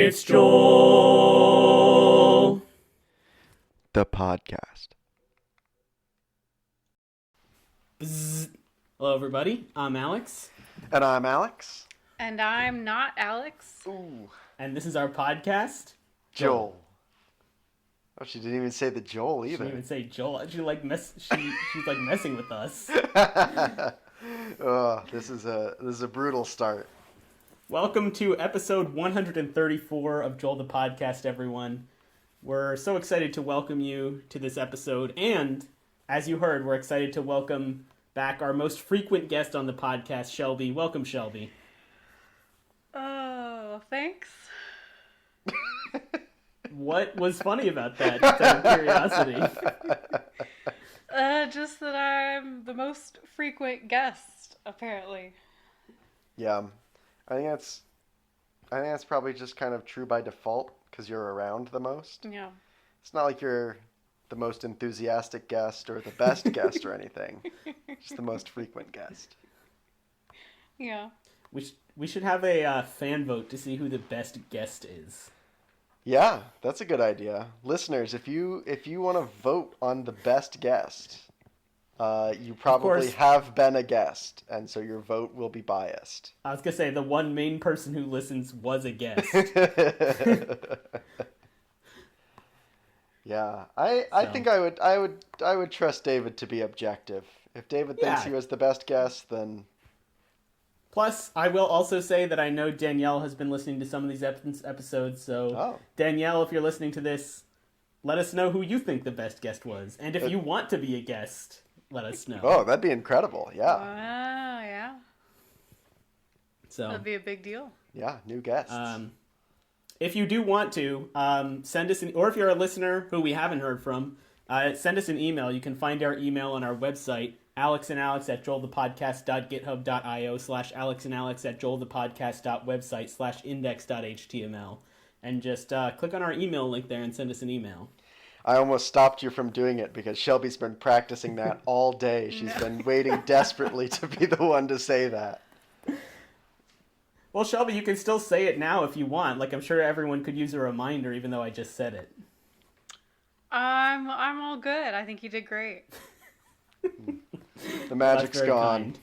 It's Joel. The podcast. Bzz. Hello, everybody. I'm Alex. And I'm Alex. And I'm not Alex. Ooh. And this is our podcast. Joel. Oh, she didn't even say the Joel She either. didn't even say Joel. She's like messing with us. Oh, this is a brutal start. Welcome to episode 134 of Joel the Podcast, everyone. We're so excited to welcome you to this episode. And, as you heard, we're excited to welcome back our most frequent guest on the podcast, Shelby. Welcome, Shelby. Oh, thanks. What was funny about that? Just out of curiosity. Just that I'm the most frequent guest, apparently. Yeah, I think that's probably just kind of true by default because you're around the most. Yeah. It's not like you're the most enthusiastic guest or the best guest or anything. Just the most frequent guest. Yeah. We should have a fan vote to see who the best guest is. Yeah, that's a good idea. Listeners, if you want to vote on the best guest, you probably have been a guest, and so your vote will be biased. I was gonna say the one main person who listens was a guest. Yeah, I think I would trust David to be objective. If David thinks he was the best guest, then. Plus, I will also say that I know Danielle has been listening to some of these episodes, so Danielle, if you're listening to this, let us know who you think the best guest was. And if you want to be a guest, let us know. Oh, that'd be incredible, yeah. Wow, yeah. So That'd be a big deal. Yeah, new guests. If you do want to, send us or if you're a listener who we haven't heard from, send us an email. You can find our email on our website, alexandalex@joelthepodcast.github.io/alexandalex@joelthepodcast.website/index.html. And just click on our email link there and send us an email. I almost stopped you from doing it because Shelby's been practicing that all day. She's been waiting desperately to be the one to say that. Well, Shelby, you can still say it now if you want. Like, I'm sure everyone could use a reminder, even though I just said it. I'm all good. I think you did great. The magic's gone.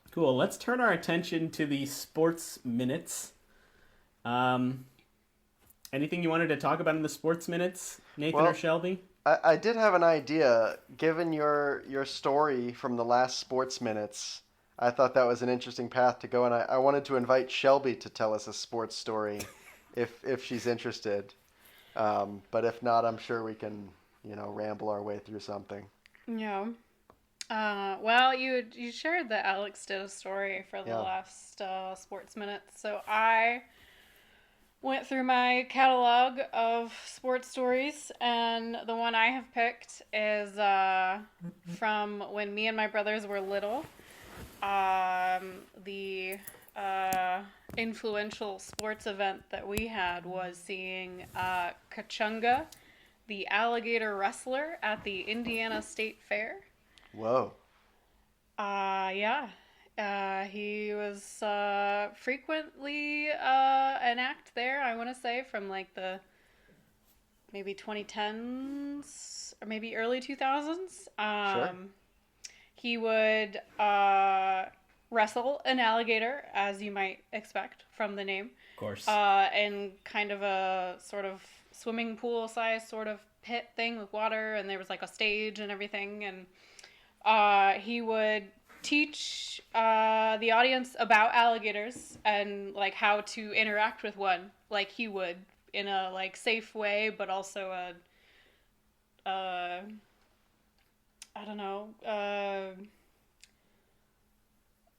Cool. Let's turn our attention to the sports minutes. Anything you wanted to talk about in the sports minutes, Nathan or Shelby? I did have an idea. Given your story from the last sports minutes, I thought that was an interesting path to go, and I wanted to invite Shelby to tell us a sports story if she's interested. But if not, I'm sure we can, ramble our way through something. Yeah. Well, you shared that Alex did a story for the last sports minutes, so I went through my catalog of sports stories, and the one I have picked is from when me and my brothers were little. The influential sports event that we had was seeing Kachunga, the alligator wrestler, at the Indiana State Fair. Whoa. Yeah. He was frequently an act there, I want to say, from like the maybe 2010s or maybe early 2000s. Sure. He would wrestle an alligator, as you might expect from the name. Of course. In kind of a sort of swimming pool size sort of pit thing with water, and there was like a stage and everything. And he would teach the audience about alligators and like how to interact with one, like he would in a like safe way, but also I don't know.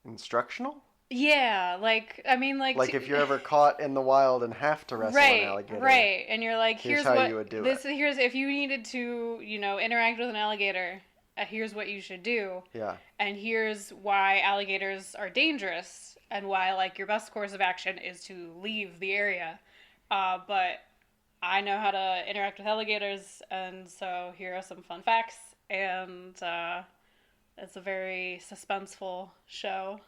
Instructional? Yeah, like I mean, like if you're ever caught in the wild and have to wrestle an alligator. Right, and you're like, here's how what you would do this. it. Here's if you needed to, interact with an alligator. Here's what you should do. Yeah. And here's why alligators are dangerous, and why like your best course of action is to leave the area. But I know how to interact with alligators, and so here are some fun facts. And it's a very suspenseful show.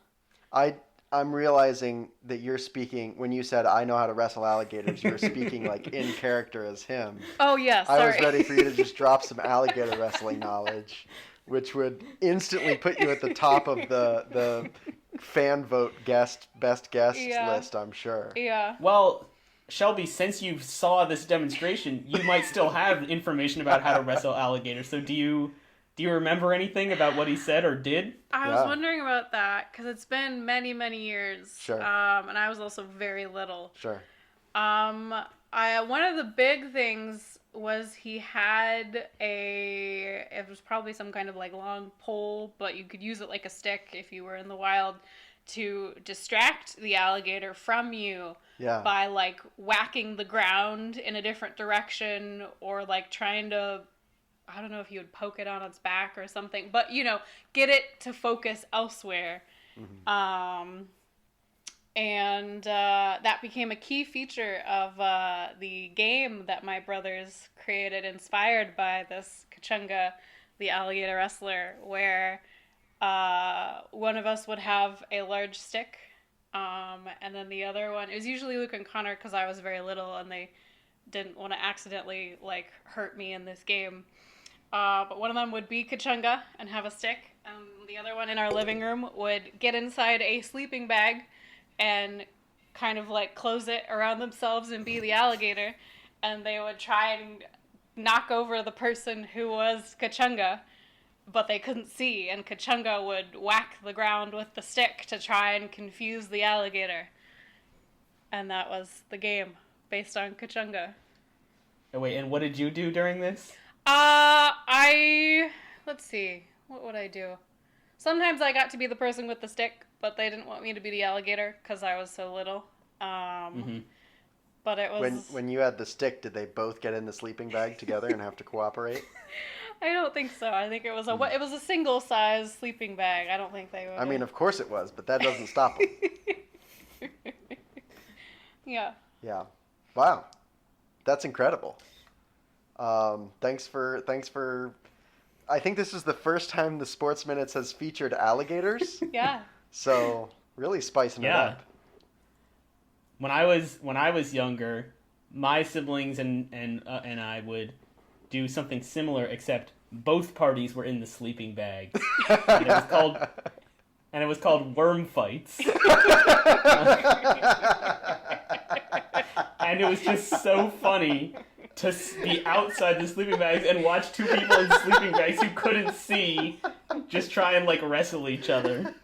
I I'm realizing that you're speaking when you said I know how to wrestle alligators. You were speaking like in character as him. Oh yeah, I was sorry. ready for you to just drop some alligator wrestling knowledge, which would instantly put you at the top of the fan vote best guest Yeah. list, I'm sure. Yeah. Well, Shelby, since you saw this demonstration, you might still have information about how to wrestle alligators. So do you remember anything about what he said or did? I was Yeah. wondering about that because it's been many, many years. Sure. And I was also very little. Sure. One of the big things was he had it was probably some kind of like long pole, but you could use it like a stick if you were in the wild to distract the alligator from you Yeah. by like whacking the ground in a different direction or like trying to, I don't know if you would poke it on its back or something, but get it to focus elsewhere. And that became a key feature of the game that my brothers created, inspired by this Kachunga, the alligator wrestler, where one of us would have a large stick, and then the other one, it was usually Luke and Connor because I was very little and they didn't want to accidentally like hurt me in this game. But one of them would be Kachunga and have a stick, and the other one in our living room would get inside a sleeping bag and kind of like close it around themselves and be the alligator, and they would try and knock over the person who was Kachunga, but they couldn't see, and Kachunga would whack the ground with the stick to try and confuse the alligator. And that was the game based on Kachunga. Oh, wait, and what did you do during this? Let's see, what would I do? Sometimes I got to be the person with the stick, but they didn't want me to be the alligator because I was so little. But it was... When you had the stick, did they both get in the sleeping bag together and have to cooperate? I don't think so. I think it was a single size sleeping bag. I don't think they would. I mean, of course it was, but that doesn't stop them. Yeah. Yeah. Wow. That's incredible. Thanks for. I think this is the first time the Sports Minutes has featured alligators. Yeah. So really spicing it Yeah. up. When I was younger, my siblings and I would do something similar, except both parties were in the sleeping bag. And it was called worm fights. And it was just so funny to be outside the sleeping bags and watch two people in sleeping bags who couldn't see just try and like wrestle each other.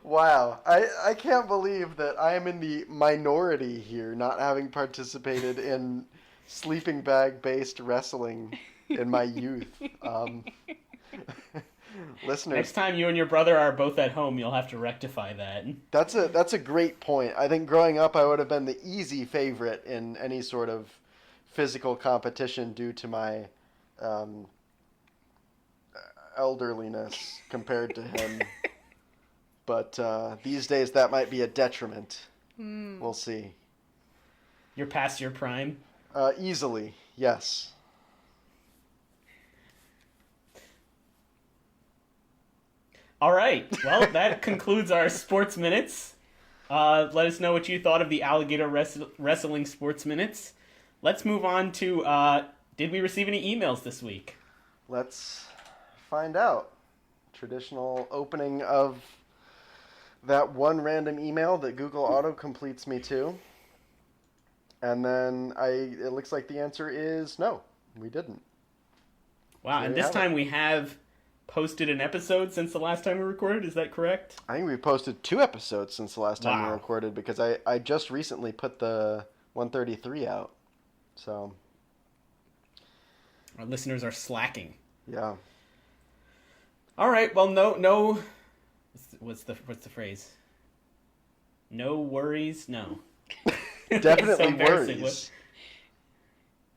Wow. I can't believe that I am in the minority here, not having participated in sleeping bag based wrestling in my youth. Listeners, Next time you and your brother are both at home, you'll have to rectify that. that's a great point. I think growing up I would have been the easy favorite in any sort of physical competition due to my elderliness compared to him. But these days that might be a detriment. We'll see. You're past your prime. Easily, yes. All right. Well, that concludes our sports minutes. Let us know what you thought of the alligator wrestling sports minutes. Let's move on to did we receive any emails this week? Let's find out. Traditional opening of that one random email that Google auto completes me to. And then it looks like the answer is no, we didn't. Wow, There and you this have it. time we have posted an episode since the last time we recorded. Is that correct? I think we posted 2 episodes since the last time we Wow. recorded because I just recently put the 133 out. So, Our listeners are slacking. yeah. All right. Well, no. What's the phrase? No worries. No. So Definitely embarrassing. worries.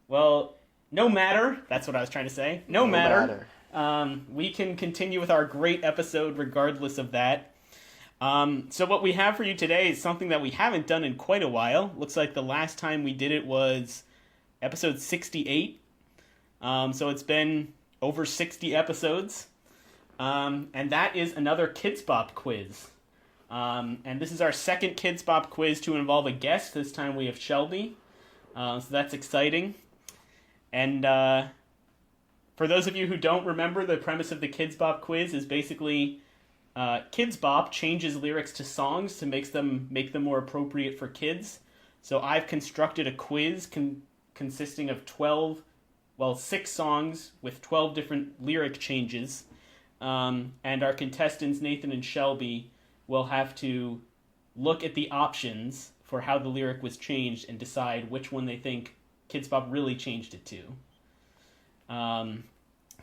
Well, no matter. That's what I was trying to say. No matter. We can continue with our great episode regardless of that. So what we have for you today is something that we haven't done in quite a while. Looks like the last time we did it was episode 68. So it's been over 60 episodes. And that is another Kids Bop quiz. And this is our second Kids Bop quiz to involve a guest. This time we have Shelby. So that's exciting. And for those of you who don't remember, the premise of the Kids Bop quiz is basically Kids Bop changes lyrics to songs to make them more appropriate for kids. So I've constructed a quiz consisting of 6 songs with 12 different lyric changes. And our contestants, Nathan and Shelby, will have to look at the options for how the lyric was changed and decide which one they think Kids Bop really changed it to.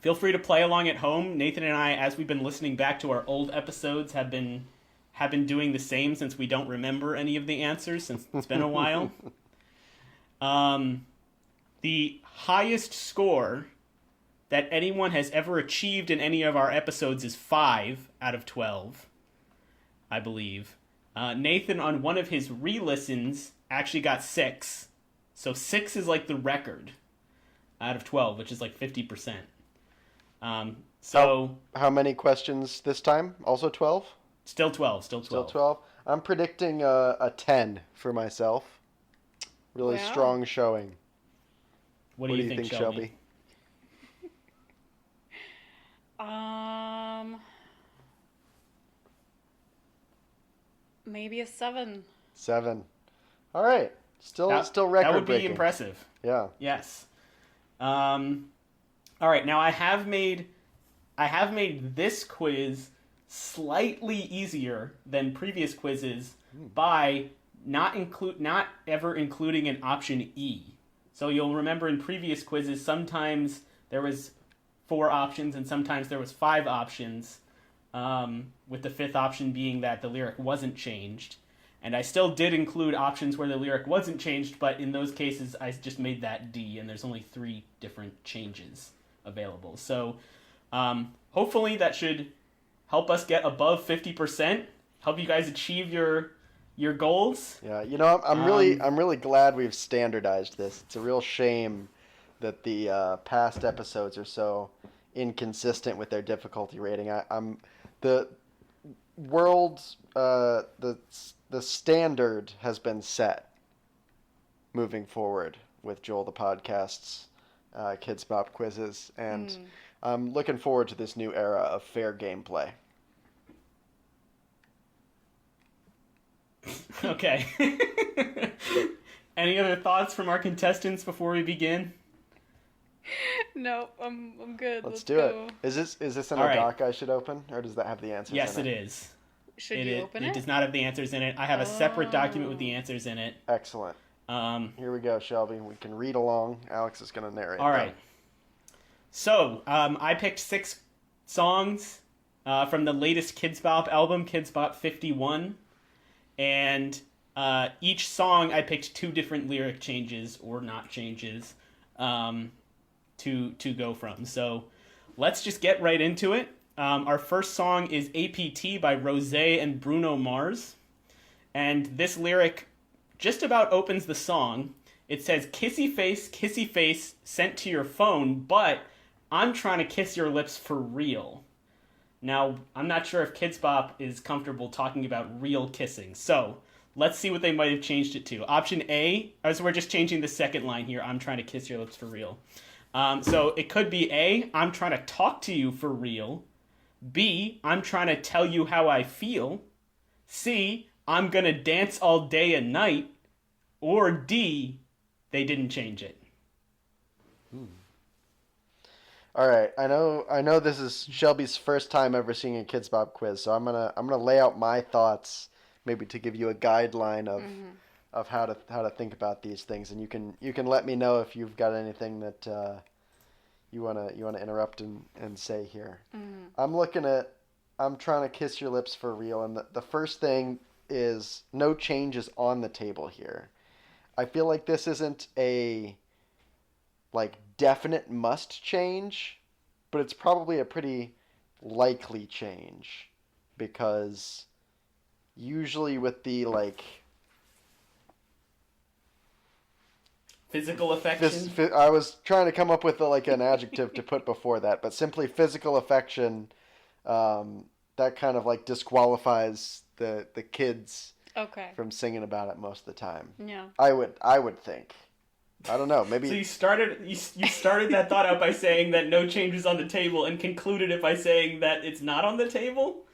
Feel free to play along at home. Nathan and I, as we've been listening back to our old episodes, have been doing the same since we don't remember any of the answers, since it's been a while. The highest score that anyone has ever achieved in any of our episodes is 5 out of 12, I believe. Nathan, on one of his re-listens, actually got 6. So 6 is like the record out of 12, which is like 50%. How many questions this time? Also 12? Still 12. Still 12. I'm predicting a 10 for myself. Really Wow. strong showing. What do you think, Shelby? Maybe a 7. 7. All right. Still record That would be breaking. impressive. Yeah. Yes. All right. Now I have made this quiz slightly easier than previous quizzes by not ever including an option E. So you'll remember in previous quizzes sometimes there was 4 options and sometimes there was 5 options, with the 5th option being that the lyric wasn't changed. And I still did include options where the lyric wasn't changed, but in those cases I just made that D, and there's only 3 different changes available. So hopefully that should help us get above 50%, help you guys achieve your goals. Yeah, I'm really glad we've standardized this. It's a real shame that the past episodes are so inconsistent with their difficulty rating. The standard has been set moving forward with Joel the Podcast's Kids Bop quizzes, and I'm looking forward to this new era of fair gameplay. Okay. Any other thoughts from our contestants before we begin? No, I'm good. Let's do go. Is this in All a right. doc I should open, or does that have the answers? Yes, in it it is. Should you open it? It does not have the answers in it. I have a separate document with the answers in it. Excellent. Here we go, Shelby. We can read along. Alex is going to narrate. All right. So, I picked 6 songs from the latest Kids Bop album, Kids Bop 51. And each song I picked 2 different lyric changes, or not changes, to go from. So, let's just get right into it. Our first song is APT by Rosé and Bruno Mars. And this lyric just about opens the song. It says, kissy face sent to your phone, but I'm trying to kiss your lips for real. Now, I'm not sure if Kids Bop is comfortable talking about real kissing. So, let's see what they might have changed it to. Option A, so we're just changing the second line here, I'm trying to kiss your lips for real. So it could be A, I'm trying to talk to you for real. B, I'm trying to tell you how I feel. C, I'm gonna dance all day and night. Or D, they didn't change it. All right. I know this is Shelby's first time ever seeing a Kids Bop quiz, so I'm gonna lay out my thoughts, maybe to give you a guideline of how to think about these things, and you can let me know if you've got anything that you wanna interrupt and say here. I'm trying to kiss your lips for real, and the first thing is no changes on the table here. I feel like this isn't a definite must change, but it's probably a pretty likely change, because usually with the Physical affection? I was trying to come up with an adjective to put before that, but simply physical affection That kind of like disqualifies the kids Okay. from singing about it most of the time. Yeah. I would think. I don't know. Maybe So you started that thought out by saying that no change is on the table, and concluded it by saying that it's not on the table.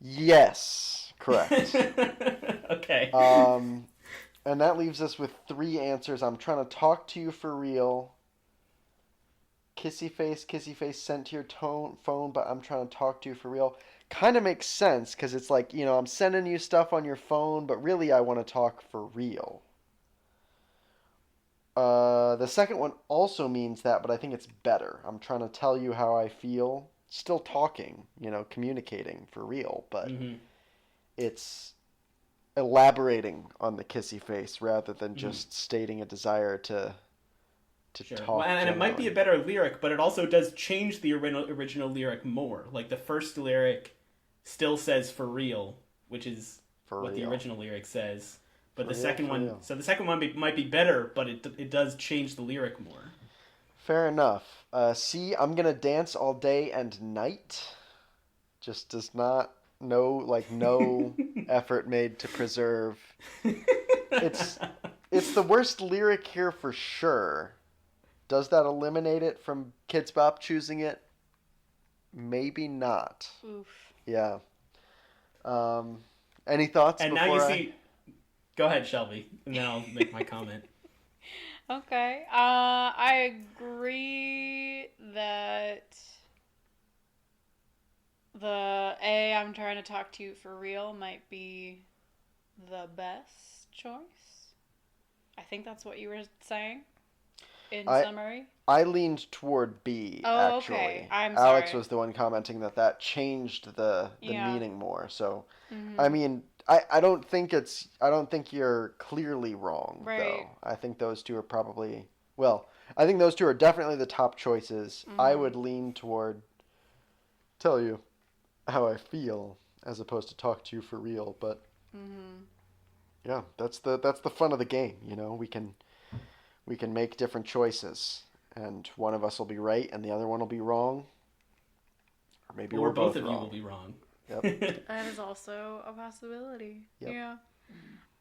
yes, correct. Okay. And that leaves us with 3 answers. I'm trying to talk to you for real. Kissy face sent to your phone, but I'm trying to talk to you for real. Kind of makes sense because it's like, I'm sending you stuff on your phone, but really I want to talk for real. The second one also means that, but I think it's better. I'm trying to tell you how I feel. Still talking, communicating for real, but it's elaborating on the kissy face rather than just stating a desire to Sure. talk. Well, and it might be a generally. better lyric, but it also does change the original lyric more. Like the first lyric still says "for real," which is For what the real. original lyric says. But For the real, second for one, real. so the second one might be better, but it does change the lyric more. Fair enough. C, I'm gonna dance all day and night. Just does not no effort made to preserve. It's the worst lyric here for sure. Does that eliminate it from Kids Bop choosing it? Maybe not. Oof. Yeah. Any thoughts? And now you before see. Go ahead, Shelby, and then I'll make my comment. Okay. I agree that the A, I'm trying to talk to you for real, might be the best choice. I think that's what you were saying in summary. I leaned toward B, Oh, actually. okay. I'm Alex sorry. was the one commenting that changed the Yeah. meaning more. So, Mhm. I mean, I don't think you're clearly wrong, Right. though. I think those two are probably, well, I think those two are definitely the top choices. I would lean toward tell you how I feel as opposed to talk to you for real, but yeah, that's the fun of the game, we can make different choices, and one of us will be right and the other one will be wrong, or maybe Or we're both both of you wrong. will be wrong. Yep. That is also a possibility. Yep. Yeah.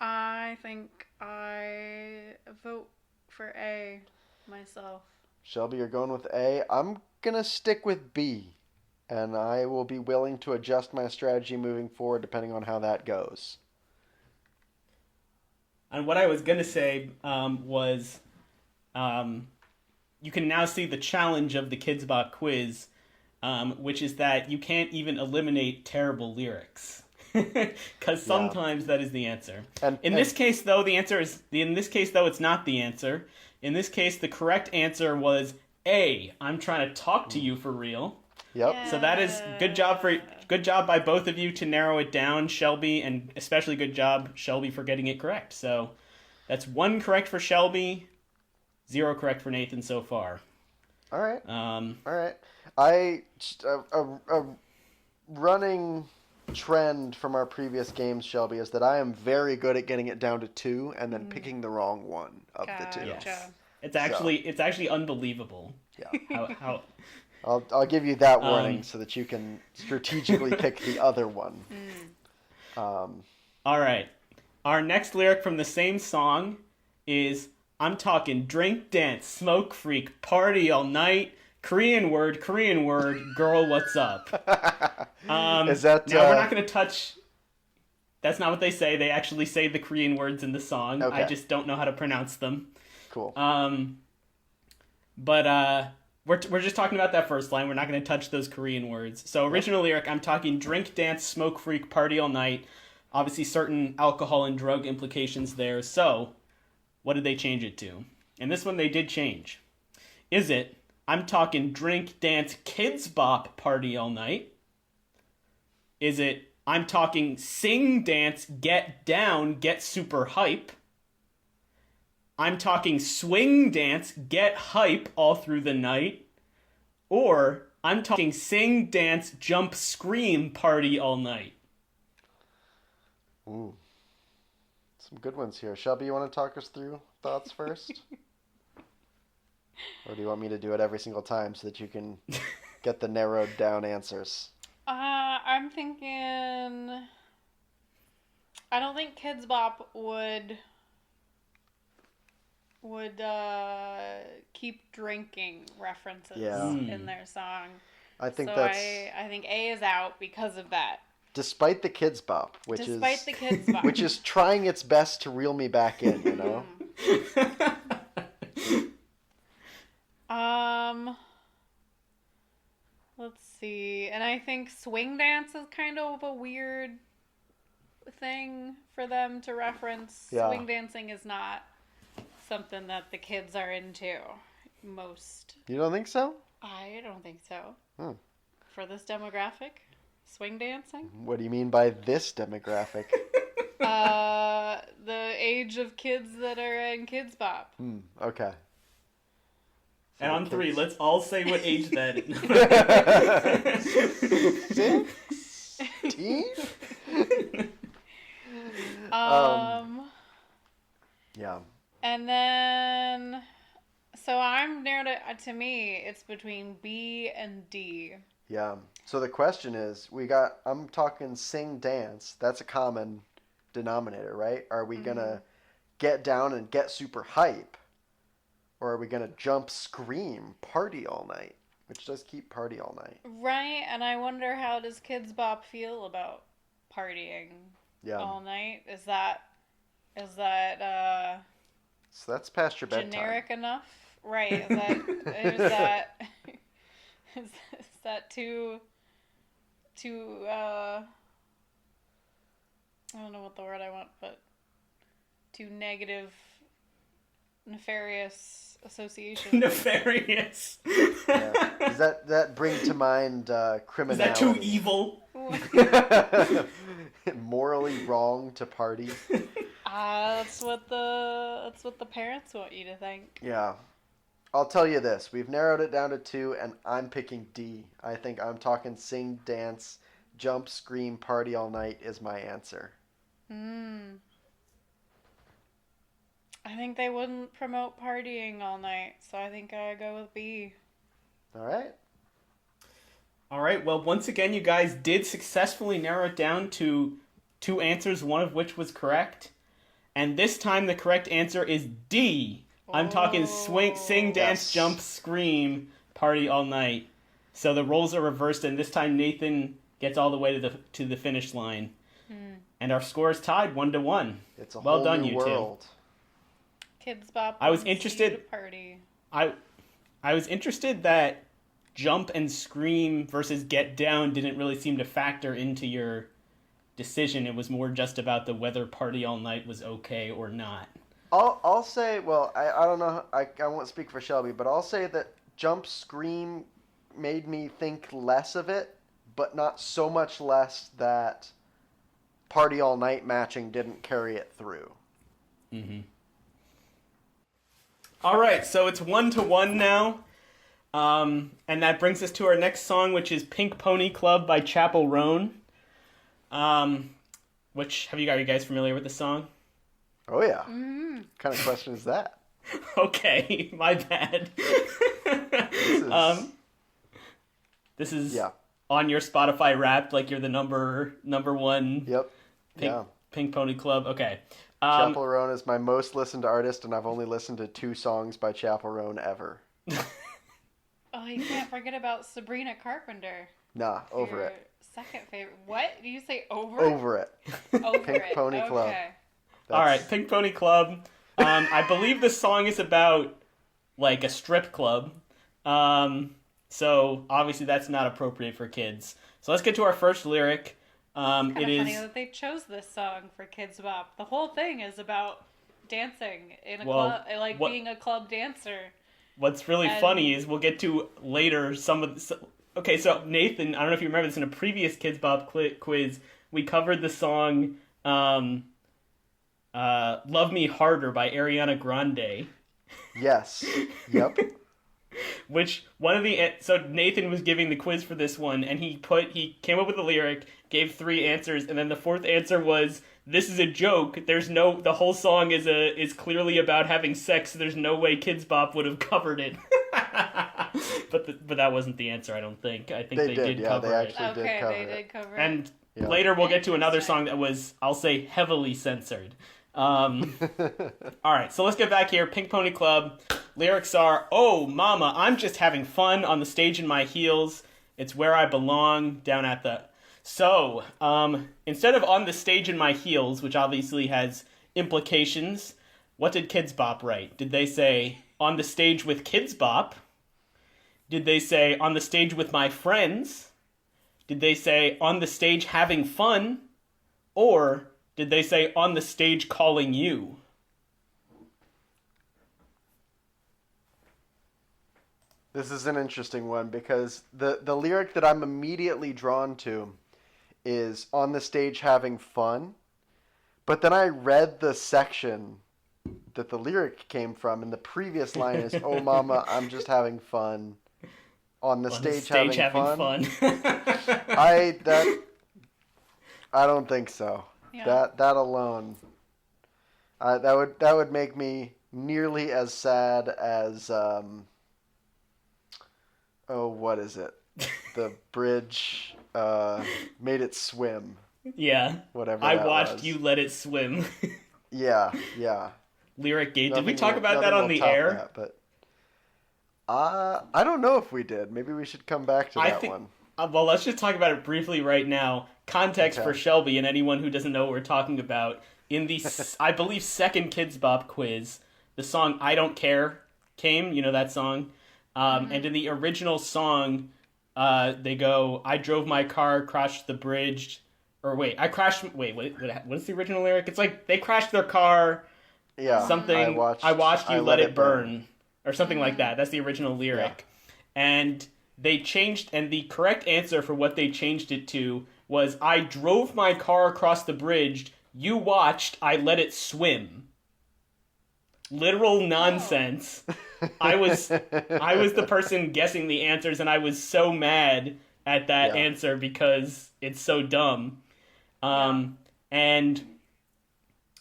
I think I vote for A myself. Shelby, you're going with A. I'm gonna stick with B, and I will be willing to adjust my strategy moving forward depending on how that goes. And what I was gonna say was, you can now see the challenge of the Kids Bop quiz, which is that you can't even eliminate terrible lyrics, because sometimes that is the answer. In this case, though, it's not the answer. In this case, the correct answer was A. I'm trying to talk to you for real. Yep. So that is good job by both of you to narrow it down, Shelby, and especially good job, Shelby, for getting it correct. So that's 1 correct for Shelby, 0 correct for Nathan so far. All right. Um, All right. A running trend from our previous games, Shelby, is that I am very good at getting it down to 2 and then picking the wrong one of the 2. Gotcha. yes. It's actually unbelievable. Yeah. How I'll give you that warning so that you can strategically pick the other one. All right. Our next lyric from the same song is I'm talking drink, dance, smoke, freak, party all night, Korean word, girl, what's up? Is that now we're not going to touch. That's not what they say. They actually say the Korean words in the song. Okay. I just don't know how to pronounce them. cool? But we're just talking about that first line. We're not going to touch those Korean words. So original lyric, I'm talking drink, dance, smoke, freak, party all night. Obviously certain alcohol and drug implications there. So what did they change it to? And this one they did change. Is it, I'm talking drink, dance, kids bop, party all night? Is it, I'm talking sing, dance, get down, get super hype? I'm talking swing, dance, get hype all through the night? Or I'm talking sing, dance, jump, scream, party all night? Ooh. Some good ones here. Shelby, you want to talk us through thoughts first? Or do you want me to do it every single time so that you can get the narrowed down answers. I'm thinking. I don't think Kids Bop would keep drinking references Yeah. in their song. I think so that's I think A is out because of that. despite the Kids Bop, Despite the Kids Bop. which is trying its best to reel me back in, you know. Let's see. And I think swing dance is kind of a weird thing for them to reference. Yeah. Swing dancing is not something that the kids are into most. You don't think so? I don't think so. Hmm. For this demographic, swing dancing? What do you mean by this demographic? The age of kids that are in Kids Bop. Okay. And on three, Kids. let's all say what age that is. 16? Yeah. And then, so I'm narrowed it, to me, it's between B and D. Yeah. So the question is, I'm talking sing dance. That's a common denominator, right? Are we going to get down and get super hype? Or are we going to jump, scream, party all night? Which does keep party all night. Right, and I wonder how does Kids Bop feel about partying all night? Is that So that's past your bedtime. generic enough? Right, is that too I don't know what the word I want, but too negative, nefarious association. Nefarious. Yeah. Does that bring to mind Is criminality? that too evil? Morally wrong to party? That's what the parents want you to think. Yeah. I'll tell you this. We've narrowed it down to 2, and I'm picking D. I think I'm talking sing, dance, jump, scream, party all night is my answer. I think they wouldn't promote partying all night, so I think I go with B. All right. All right. Well, once again, you guys did successfully narrow it down to 2 answers, one of which was correct. And this time the correct answer is D. I'm talking sing, dance, Yes. jump, scream, party all night. So the roles are reversed, and this time Nathan gets all the way to the finish line. And our score is tied 1-1. It's a Well whole done, new you two. world. Kids Bop. I was wants you interested- to party. I was interested that jump and scream versus get down didn't really seem to factor into your decision. It was more just about the whether party all night was okay or not. I'll say, well, I don't know, I won't speak for Shelby, but I'll say that jump, scream made me think less of it, but not so much less that party all night matching didn't carry it through. All right, so it's 1-1 now. And that brings us to our next song, which is Pink Pony Club by Chapel Roan. Which, are you guys familiar with the song? Oh, yeah. What kind of question is that? Okay, my bad. This is Yeah. on your Spotify Wrapped, like you're the number one Yep. Yeah. Pink Pony Club. Okay. Chapel Roan is my most listened artist, and I've only listened to 2 songs by Chapel Roan ever. Oh, you can't forget about Sabrina Carpenter. Nah, over Your it. second favorite. What? Did you say over? Over it. Over Pink it. Pony Club. Okay. All right, Pink Pony Club. I believe the song is about like a strip club. So obviously that's not appropriate for kids. So let's get to our first lyric. Kind It of funny is that they chose this song for Kids Bop. The whole thing is about dancing in a Well, club, like what- being a club dancer. what's really and- funny is we'll get to later some of the. Okay, so Nathan, I don't know if you remember this in a previous Kids Bop quiz, we covered the song "Love Me Harder" by Ariana Grande. Yes. Yep. Which so Nathan was giving the quiz for this one, and he came up with a lyric, gave 3 answers, and then the 4th answer was, "This is a joke. The whole song is clearly about having sex. So there's no way Kids Bop would have covered it." but that wasn't the answer, I don't think. I think They they did, yeah, cover they it. actually did Okay, cover they it. did cover it. And Yeah. later we'll get to another Interesting. song that was, I'll say, heavily censored. All right, so let's get back here. Pink Pony Club. Lyrics are, "Oh, mama, I'm just having fun on the stage in my heels. It's where I belong, down at the..." So, instead of "on the stage in my heels," which obviously has implications, what did Kids Bop write? Did they say, "On the stage with Kids Bop"? Did they say, "On the stage with my friends"? Did they say, "On the stage having fun"? Or did they say, "On the stage calling you"? This is an interesting one because the lyric that I'm immediately drawn to is "on the stage having fun," but then I read the section that the lyric came from, and the previous line is, "Oh mama, I'm just having fun on the On stage, the stage having fun." fun. I don't think so. Yeah. That alone, that would make me nearly as sad as oh, what is it? The bridge made it swim. Yeah. Whatever. I that watched was. you let it swim. Yeah. Lyric gate. Did we Nothing talk will- about that nothing on will the top air? that, but I don't know if we did. Maybe we should come back to I that think- one. Well, let's just talk about it briefly right now. Context Okay. for Shelby and anyone who doesn't know what we're talking about. In the, I believe, second Kids Bop quiz, the song "I Don't Care" came. You know that song? And in the original song, they go, "I drove my car, crashed the bridge." Or wait, I crashed... Wait, what's the original lyric? It's like, they crashed their car, Yeah. something... I watched you let it burn. Or something like that. That's the original lyric. And they changed... And the correct answer for what they changed it to was, "I drove my car across the bridge. You watched. I let it swim." Literal nonsense. I was the person guessing the answers, and I was so mad at that Yeah. answer because it's so dumb. And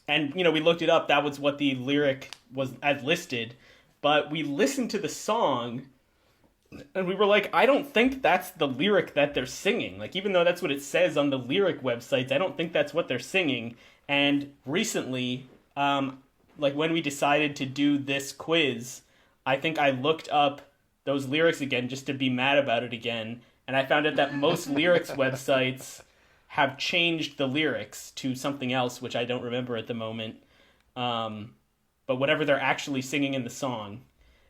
you know, we looked it up. That was what the lyric was as listed. But we listened to the song, and we were like, I don't think that's the lyric that they're singing. Like, even though that's what it says on the lyric websites, I don't think that's what they're singing. And recently, like when we decided to do this quiz, I think I looked up those lyrics again just to be mad about it again. And I found out that most lyrics websites have changed the lyrics to something else, which I don't remember at the moment. But whatever they're actually singing in the song.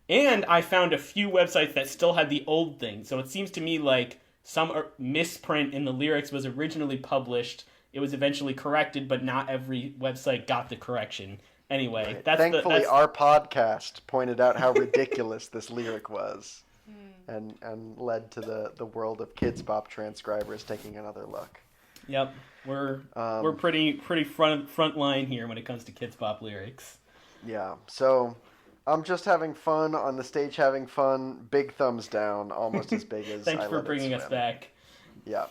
And I found a few websites that still had the old thing. So it seems to me like some misprint in the lyrics was originally published. It was eventually corrected, but not every website got the correction. Anyway, Thankfully, our podcast pointed out how ridiculous this lyric was, and led to the world of Kids Bop transcribers taking another look. Yep, we're pretty front line here when it comes to Kids Bop lyrics. Yeah, so I'm just having fun on the stage, having fun. Big thumbs down, almost as big as. Thanks I for Let It bringing us Swim. back. Yeah.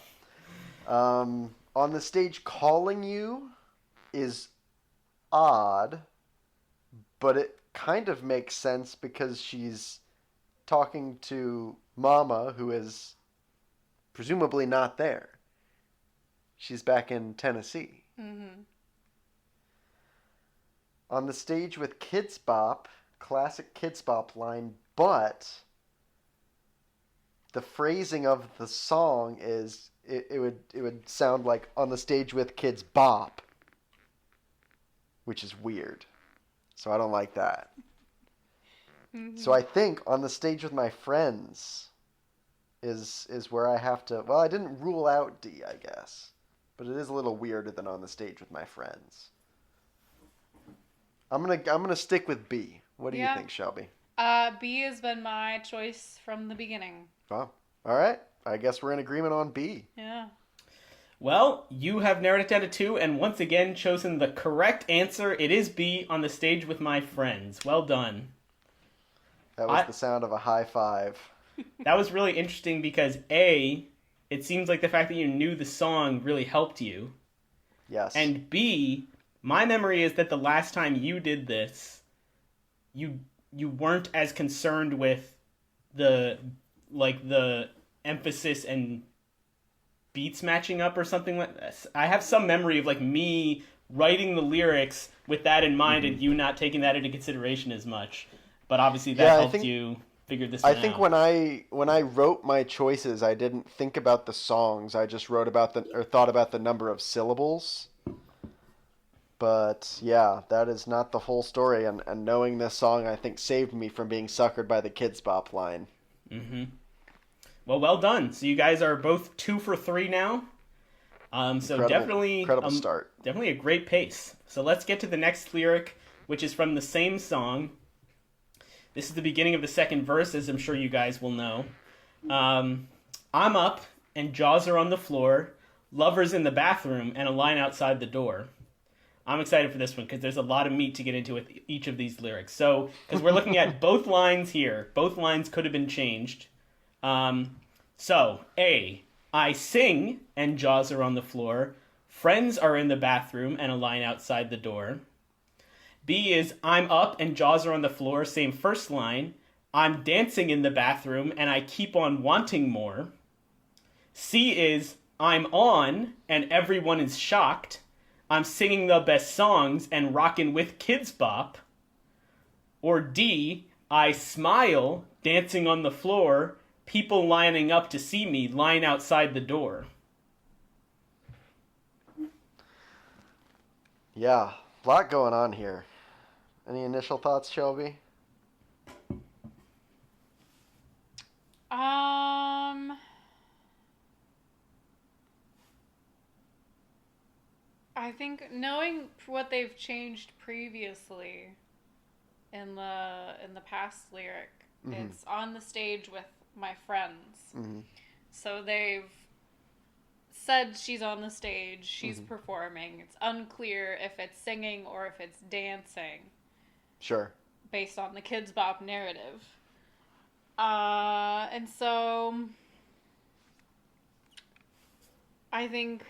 On the stage, calling you is odd, but it kind of makes sense because she's talking to Mama, who is presumably not there. She's back in Tennessee. Mm-hmm. On the stage with Kids Bop, classic Kids Bop line, but the phrasing of the song is it would sound like "on the stage with Kids Bop," which is weird. So I don't like that. Mm-hmm. So I think "on the stage with my friends" is where I have to. Well, I didn't rule out D, I guess, but it is a little weirder than "on the stage with my friends." I'm gonna stick with B. What do you Yeah. think, Shelby? B has been my choice from the beginning. Well, all right. I guess we're in agreement on B. Yeah. Well, you have narrowed it down to 2, and once again chosen the correct answer. It is B, "on the stage with my friends." Well done. That was the sound of a high five. That was really interesting because A, it seems like the fact that you knew the song really helped you. Yes. And B, my memory is that the last time you did this, you weren't as concerned with the the emphasis and beats matching up or something like this. I have some memory of like me writing the lyrics with that in mind and you not taking that into consideration as much. But obviously that helped you figure this one out. I think when I wrote my choices, I didn't think about the songs. I just thought about the number of syllables. But yeah, that is not the whole story, and knowing this song, I think, saved me from being suckered by the Kids Bop line. Mm-hmm. Well done. So you guys are both 2 for 3 now. So incredible start. Definitely a great pace. So let's get to the next lyric, which is from the same song. This is the beginning of the second verse, as I'm sure you guys will know. I'm up, and jaws are on the floor, lovers in the bathroom, and a line outside the door. I'm excited for this one because there's a lot of meat to get into with each of these lyrics. So, because we're looking at both lines here. Both lines could have been changed. So, A, I sing and jaws are on the floor. Friends are in the bathroom and a line outside the door. B is I'm up and jaws are on the floor. Same first line. I'm dancing in the bathroom and I keep on wanting more. C is I'm on and everyone is shocked. I'm singing the best songs and rockin' with Kids Bop. Or D, I smile, dancing on the floor, people lining up to see me, line outside the door. Yeah, a lot going on here. Any initial thoughts, Shelby? I think knowing what they've changed previously in the past lyric, it's on the stage with my friends. So they've said she's on the stage, she's performing. It's unclear if it's singing or if it's dancing. Sure. Based on the Kids Bop narrative. And so I think,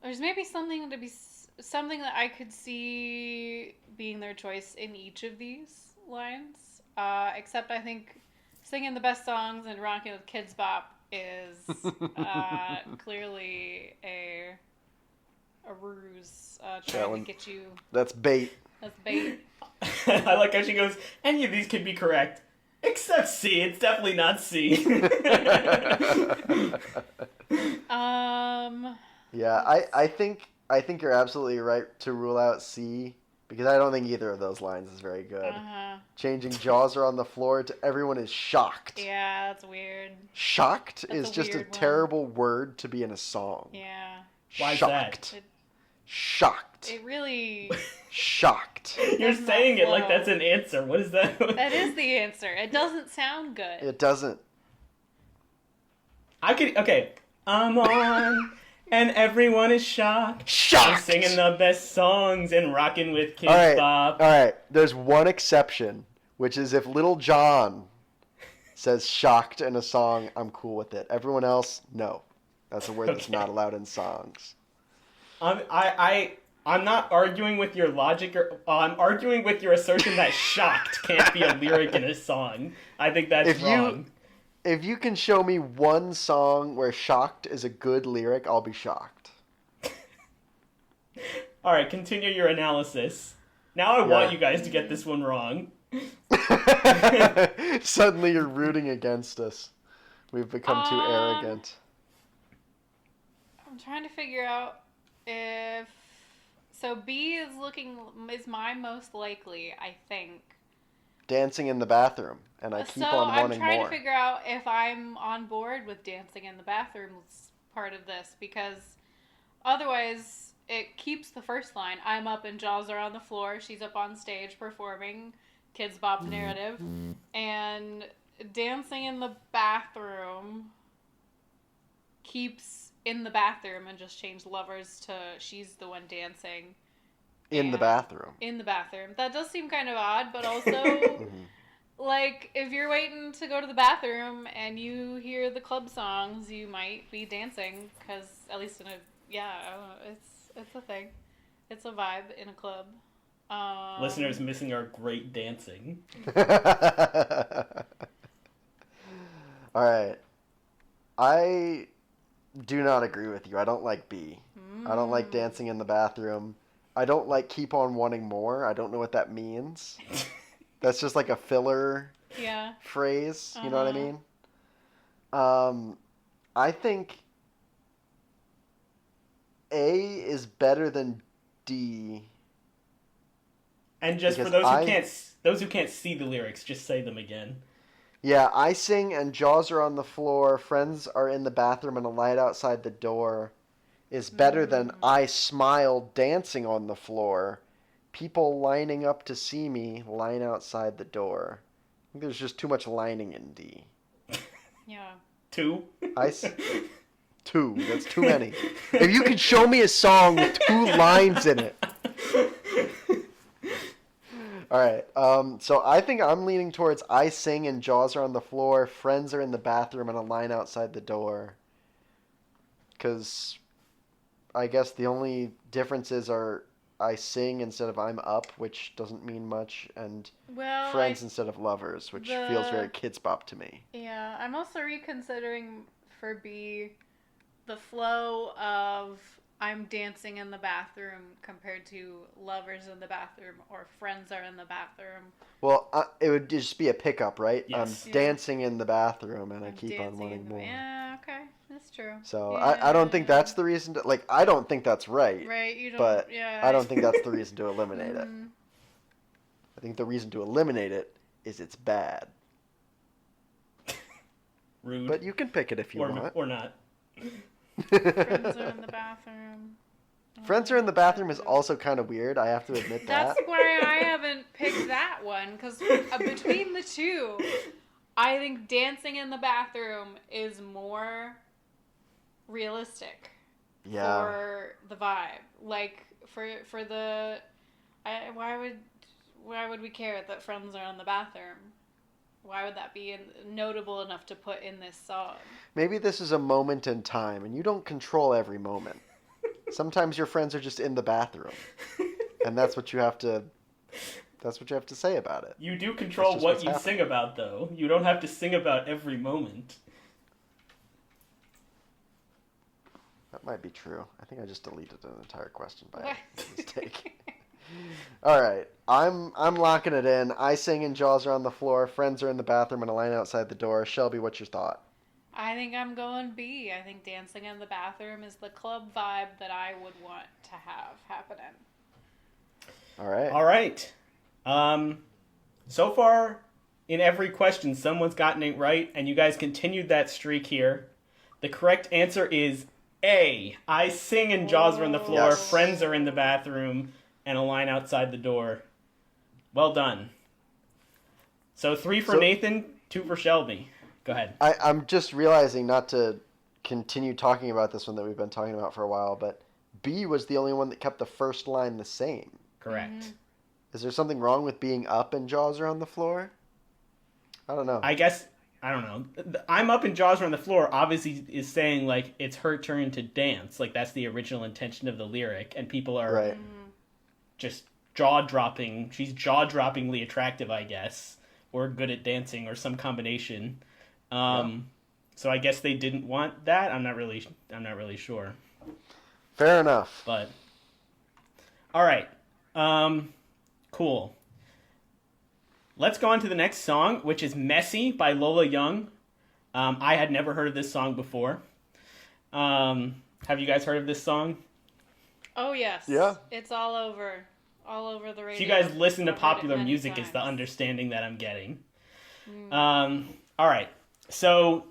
there's maybe something that I could see being their choice in each of these lines. Except I think singing the best songs and rocking with Kids Bop is clearly a ruse trying to get you. That's bait. That's bait. I like how she goes, any of these could be correct. Except C. It's definitely not C. Yeah, I think you're absolutely right to rule out C, because I don't think either of those lines is very good. Changing jaws are on the floor to everyone is shocked. Yeah, that's weird. Shocked That's is just a terrible word to be in a song. Yeah. Why is that? Shocked. It really... Shocked. You're saying it like that's an answer. What is that? That is the answer. It doesn't sound good. It doesn't. Okay. I'm on, and everyone is shocked. Shocked! I'm singing the best songs and rocking with Kids Bop. All right. There's one exception, which is if Little John says shocked in a song, I'm cool with it. Everyone else, no. That's a word that's not allowed in songs. I'm not arguing with your logic, I'm arguing with your assertion that shocked can't be a lyric in a song. I think that's wrong. If you can show me one song where shocked is a good lyric, I'll be shocked. All right, continue your analysis. Now I want you guys to get this one wrong. Suddenly you're rooting against us. We've become too arrogant. I'm trying to figure out if... So B is my most likely, I think. Dancing in the bathroom, and I keep on wanting more. So I'm trying to figure out if I'm on board with dancing in the bathroom part of this, because otherwise it keeps the first line. I'm up and jaws are on the floor. She's up on stage performing Kids Bop narrative. And dancing in the bathroom keeps in the bathroom and just change lovers to she's the one dancing. In the bathroom. In the bathroom. That does seem kind of odd, but also, like, if you're waiting to go to the bathroom and you hear the club songs, you might be dancing, because at least in a, I don't know, it's a thing. It's a vibe in a club. Listeners missing our great dancing. All right. I do not agree with you. I don't like B. I don't like dancing in the bathroom. I don't like keep on wanting more. I don't know what that means. That's just like a filler Yeah. phrase. You know what I mean? I think A is better than D. And just for those who can't see the lyrics, just say them again. Yeah, I sing and jaws are on the floor, friends are in the bathroom and a light outside the door is better than I smile dancing on the floor. People lining up to see me, line outside the door. I think there's just too much lining in D. Yeah. 2? Two. That's too many. If you could show me a song with 2 lines in it. All right. So I think I'm leaning towards I sing and jaws are on the floor, friends are in the bathroom, and a line outside the door. Because I guess the only differences are I sing instead of I'm up, which doesn't mean much, and friends instead of lovers, which feels very Kids Bop to me. Yeah, I'm also reconsidering for B the flow of I'm dancing in the bathroom compared to lovers in the bathroom or friends are in the bathroom. Well, it would just be a pickup, right? Yes. I'm dancing in the bathroom and I I'm keep on dancing wanting in more. Yeah, okay. That's true. So Yeah. I don't think that's the reason to, like, I don't think that's right. Right, you don't, But yeah. I don't think that's the reason to eliminate it. Mhm. I think the reason to eliminate it is it's bad. Rude. But you can pick it if you want. Or not. Friends are in the bathroom. Friends are in the bathroom is also kind of weird. I have to admit that. That's why I haven't picked that one, because between the two, I think dancing in the bathroom is more realistic for the vibe. Like for the, why would we care that friends are in the bathroom? Why would that be notable enough to put in this song? Maybe this is a moment in time, and you don't control every moment. Sometimes your friends are just in the bathroom, and that's what you have to say about it. You do control what you sing about, though. You don't have to sing about every moment. That might be true. I think I just deleted an entire question by mistake. All right, I'm locking it in. I sing and jaws are on the floor. Friends are in the bathroom and a line outside the door. Shelby, what's your thought? I think I'm going B. I think dancing in the bathroom is the club vibe that I would want to have happening. All right. All right. So far, in every question, someone's gotten it right, and you guys continued that streak here. The correct answer is A. I sing and jaws are on the floor. Yes. Friends are in the bathroom, and a line outside the door. Well done. So 3 for Nathan, 2 for Shelby. Go ahead. I'm just realizing, not to continue talking about this one that we've been talking about for a while, but B was the only one that kept the first line the same. Correct. Mm-hmm. Is there something wrong with being up and jaws are on the floor? I don't know. I guess, I don't know. I'm up and jaws are on the floor obviously is saying, like, it's her turn to dance. Like, that's the original intention of the lyric, and people are just jaw-dropping. She's jaw-droppingly attractive, I guess, or good at dancing, or some combination. So I guess they didn't want that. I'm not really sure. Fair enough. But all right, cool. Let's go on to the next song, which is "Messy" by Lola Young. I had never heard of this song before. Have you guys heard of this song? Oh yes. Yeah. It's all over the radio. So you guys listen to I've heard it popular many music is the times. understanding that I'm getting. All right. So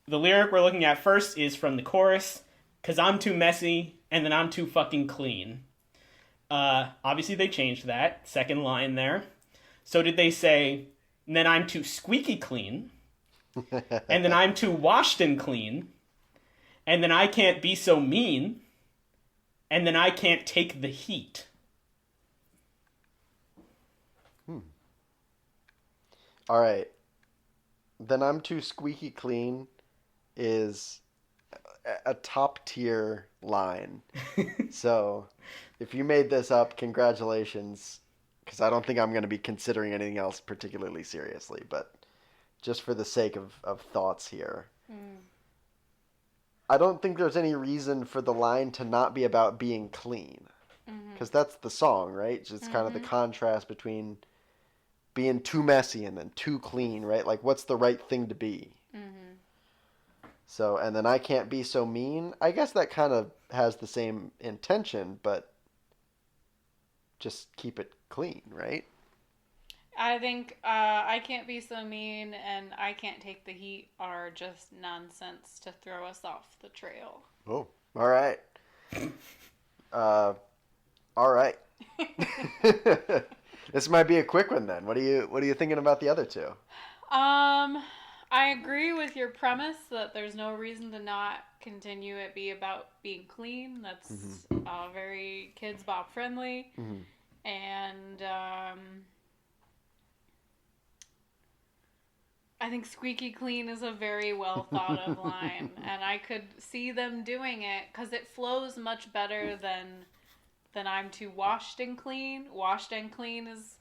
the lyric we're looking at first is from the chorus, "'Cause I'm too messy and then I'm too fucking clean." Obviously they changed that second line there. So did they say, "And then I'm too squeaky clean, and then I'm too washed and clean, and then I can't be so mean, and then I can't take the heat"? All right. Then I'm too squeaky clean is a top tier line. So if you made this up, congratulations. because I don't think I'm going to be considering anything else particularly seriously, but just for the sake of thoughts here. I don't think there's any reason for the line to not be about being clean. Because that's the song, right? Just kind of the contrast between being too messy and then too clean, right? Like, what's the right thing to be? So, and then I can't be so mean. I guess that kind of has the same intention, but just keep it clean, right? I think I can't be so mean and I can't take the heat are just nonsense to throw us off the trail. Oh, all right. All right. This might be a quick one then. What are you thinking about the other two? I agree with your premise that there's no reason to not continue it be about being clean. That's very Kids Bop friendly. And I think squeaky clean is a very well thought of line, and I could see them doing it because it flows much better than I'm too washed and clean. Washed and clean is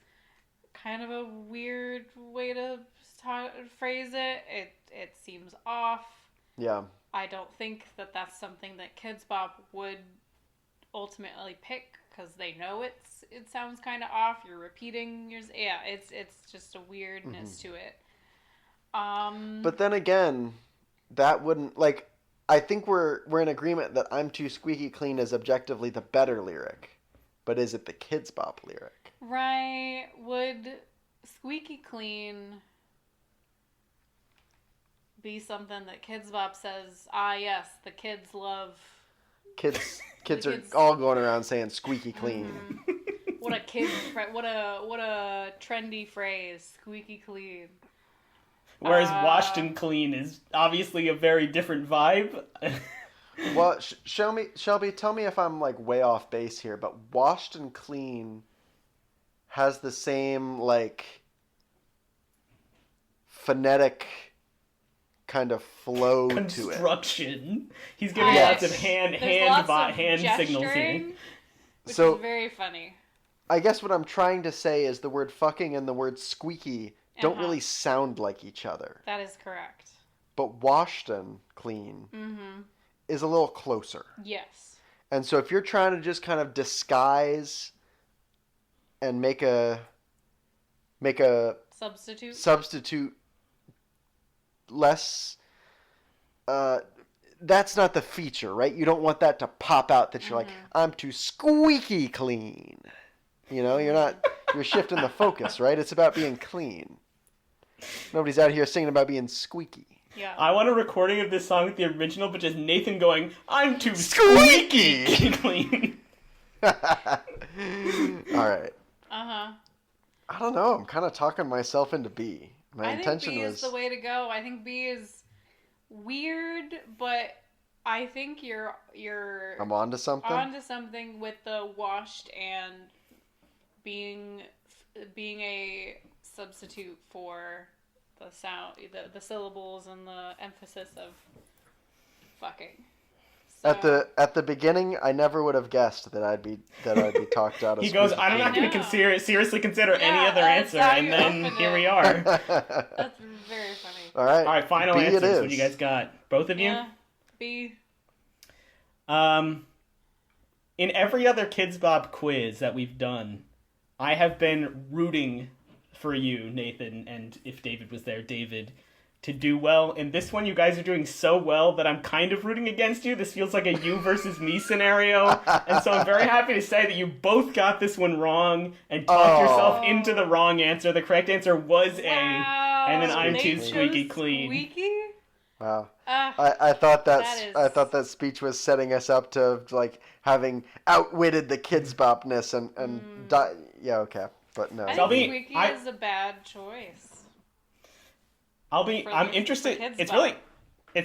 kind of a weird way to phrase it. It seems off. Yeah. I don't think that that's something that Kids Bop would ultimately pick because they know it sounds kind of off. You're repeating yours. Yeah, it's just a weirdness to it. But then again, that wouldn't, like, I think we're in agreement that I'm Too Squeaky Clean is objectively the better lyric, but is it the Kids Bop lyric? Right. Would squeaky clean be something that Kids Bop says, yes, the kids love. Kids The are kids- all going around saying squeaky clean. What a kid what a trendy phrase, squeaky clean. Whereas washed and clean is obviously a very different vibe. Well, Shelby, tell me if I'm like way off base here, but washed and clean has the same like phonetic kind of flow to it. Construction. He's giving Yes. lots of hand signals here. gesturing, which So- is very funny. I guess what I'm trying to say is the word fucking and the word squeaky don't Uh-huh. really sound like each other. That is correct. But washed and clean is a little closer. Yes. And so if you're trying to just kind of disguise and make a Substitute. substitute less that's not the feature, right? You don't want that to pop out that you're like, I'm too squeaky clean. You know, you're shifting the focus, right? It's about being clean. Nobody's out here singing about being squeaky. Yeah. I want a recording of this song with the original, but just Nathan going, I'm too Squeaky! squeaky clean. All right. Uh-huh. I don't know. I'm kind of talking myself into B. My I think intention B was is the way to go. I think B is weird, but I think you're I'm onto something. onto something with the washed and being a substitute for the sound, the syllables and the emphasis of fucking. So, At the beginning, I never would have guessed that I'd be talked out of. He goes, squeaky I'm not clean. going to seriously consider any Yeah, other that's answer, how and you then open here it. we are. that's very funny. All right. All right, final B it answers. is. What do you guys got? Both of you? Yeah. B. In every other Kids Bop quiz that we've done, I have been rooting for you, Nathan, and if David was there, David, to do well. In this one, you guys are doing so well that I'm kind of rooting against you. This feels like a you versus me scenario. And so I'm very happy to say that you both got this one wrong and talked yourself into the wrong answer. The correct answer was A. Wow. And then I'm They too chose squeaky clean. Squeaky? Wow. Ah, I thought That is- I thought that speech was setting us up to like having outwitted the Kids Bopness and yeah, okay, but no. I I'll think be- Squeaky I- is a bad choice. I'm for interested. Kids It's Bop.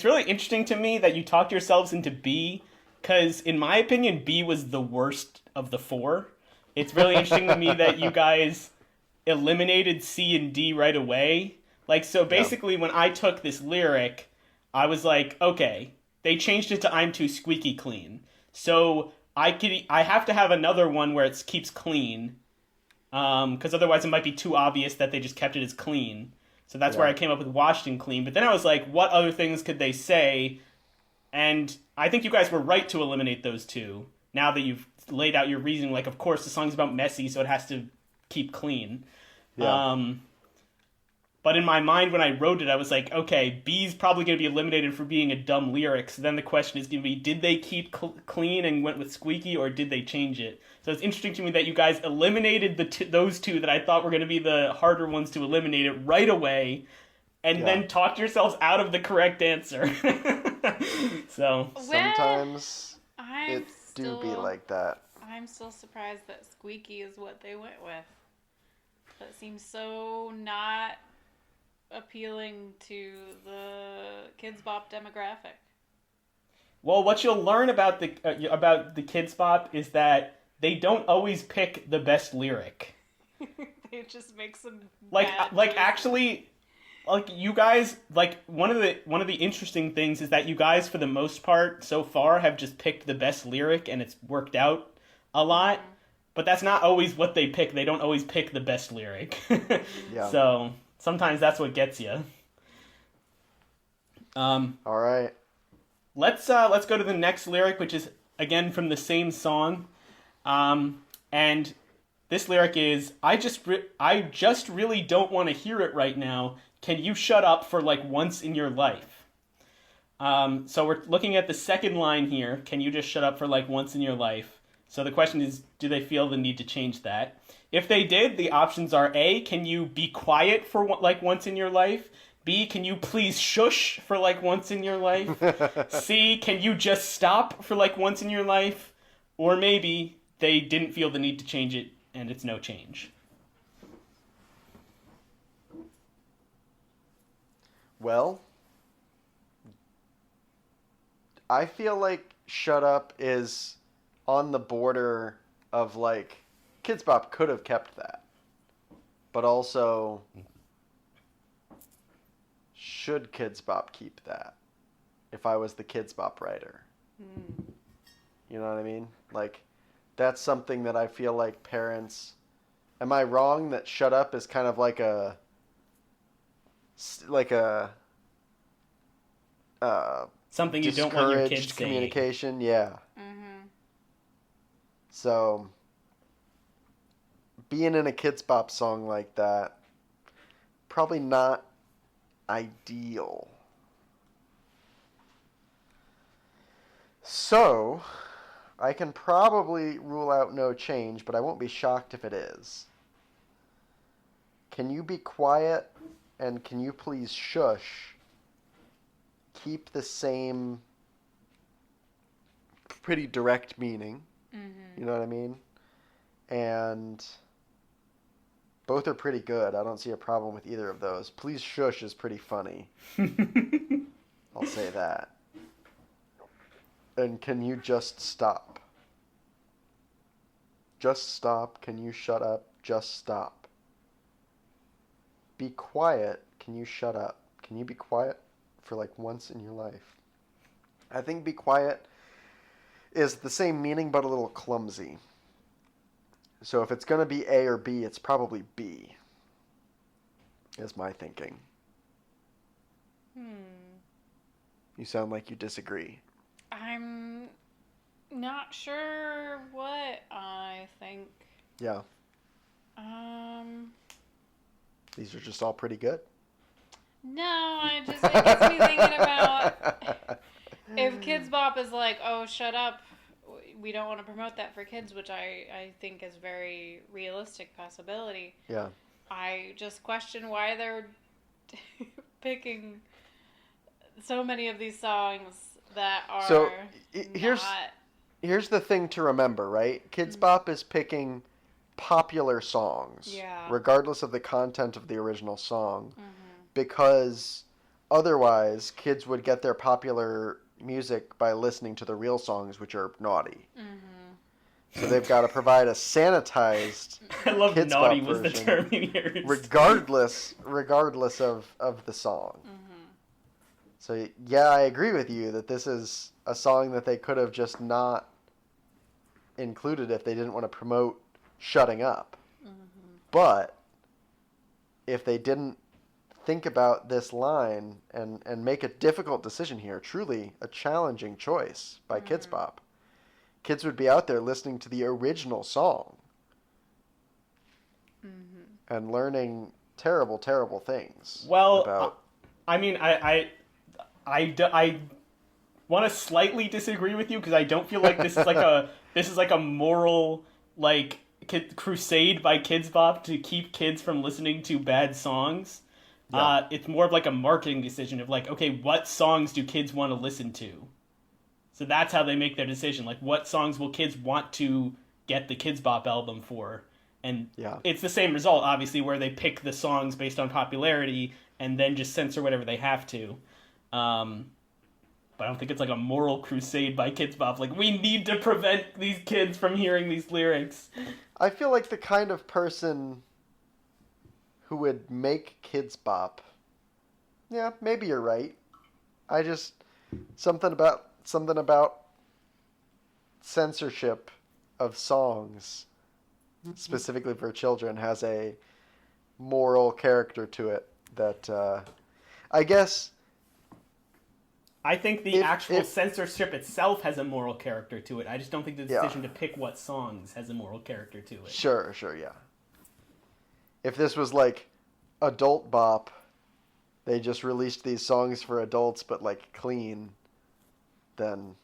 really interesting to me that you talked yourselves into B, because in my opinion, B was the worst of the four. It's really interesting to me that you guys eliminated C and D right away. Like, so basically, when I took this lyric, I was like, okay, they changed it to I'm too squeaky clean. So I have to have another one where it keeps clean. because otherwise it might be too obvious that they just kept it as clean. So that's where I came up with washed and clean. But then I was like, what other things could they say? And I think you guys were right to eliminate those two. Now that you've laid out your reasoning, like, of course, the song's about messy, so it has to keep clean. Yeah. But in my mind, when I wrote it, I was like, okay, B's probably going to be eliminated for being a dumb lyric. So then the question is going to be, did they keep clean and went with squeaky, or did they change it? So it's interesting to me that you guys eliminated those two that I thought were going to be the harder ones to eliminate it right away, and then talked yourselves out of the correct answer. So Sometimes I'm it do be like that. I'm still surprised that squeaky is what they went with. That seems so not appealing to the Kids Bop demographic. well, what you'll learn about the Kids Bop is that they don't always pick the best lyric. They just make some Like bad like choices. actually, like you guys, like one of the interesting things is that you guys, for the most part so far, have just picked the best lyric and it's worked out a lot. But that's not always what they pick. They don't always pick the best lyric. Yeah. So sometimes that's what gets you. All right. Let's go to the next lyric, which is again from the same song, and this lyric is, I just really don't want to hear it right now. Can you shut up for like once in your life? So we're looking at the second line here. Can you just shut up for like once in your life? So the question is, do they feel the need to change that? If they did, the options are A, can you be quiet for like once in your life? B, can you please shush for like once in your life? C, can you just stop for like once in your life? Or maybe they didn't feel the need to change it and it's no change. Well, I feel like shut up is on the border of like Kids Bop could have kept that, but also should Kids Bop keep that if I was the Kids Bop writer? You know what I mean? Like, that's something that I feel like parents... Am I wrong that shut up is kind of like a Something you don't want your kids discouraged saying. communication? Yeah. So, being in a Kids Bop song like that, probably not ideal. So, I can probably rule out no change, but I won't be shocked if it is. Can you be quiet and can you please shush? Keep the same pretty direct meaning. You know what I mean? And both are pretty good. I don't see a problem with either of those. Please shush is pretty funny. I'll say that. And can you just stop? Just stop. Can you shut up? Just stop. Be quiet. Can you shut up? Can you be quiet for like once in your life? I think be quiet is the same meaning but a little clumsy. So if it's going to be A or B, it's probably B, is my thinking. You sound like you disagree. I'm not sure what I think. Yeah. These are just all pretty good. No, it gets me thinking about if Kids Bop is like, oh, shut up, we don't want to promote that for kids, which I think is very realistic possibility. Yeah. I just question why they're picking so many of these songs that are So not... here's the thing to remember, right? Kids Bop is picking popular songs, regardless of the content of the original song, because otherwise kids would get their popular music by listening to the real songs, which are naughty. So they've got to provide a sanitized I love Kids naughty Bop was the version, term you used. regardless of the song. So yeah, I agree with you that this is a song that they could have just not included if they didn't want to promote shutting up. But if they didn't think about this line and make a difficult decision here, truly a challenging choice by Kids Bop, kids would be out there listening to the original song and learning terrible, terrible things. Well, about... I mean, I want to slightly disagree with you because I don't feel like this is like a moral like crusade by Kids Bop to keep kids from listening to bad songs. Yeah. It's more of like a marketing decision of like, okay, what songs do kids want to listen to? So that's how they make their decision. Like, what songs will kids want to get the Kids Bop album for? And it's the same result, obviously, where they pick the songs based on popularity and then just censor whatever they have to. But I don't think it's like a moral crusade by Kids Bop. Like, we need to prevent these kids from hearing these lyrics. I feel like the kind of person who would make Kids Bop. Yeah, maybe you're right. I just something about censorship of songs, specifically for children, has a moral character to it that I guess. I think the actual censorship itself has a moral character to it. I just don't think the decision to pick what songs has a moral character to it. Sure, yeah. If this was like Adult Bop, they just released these songs for adults but like clean, then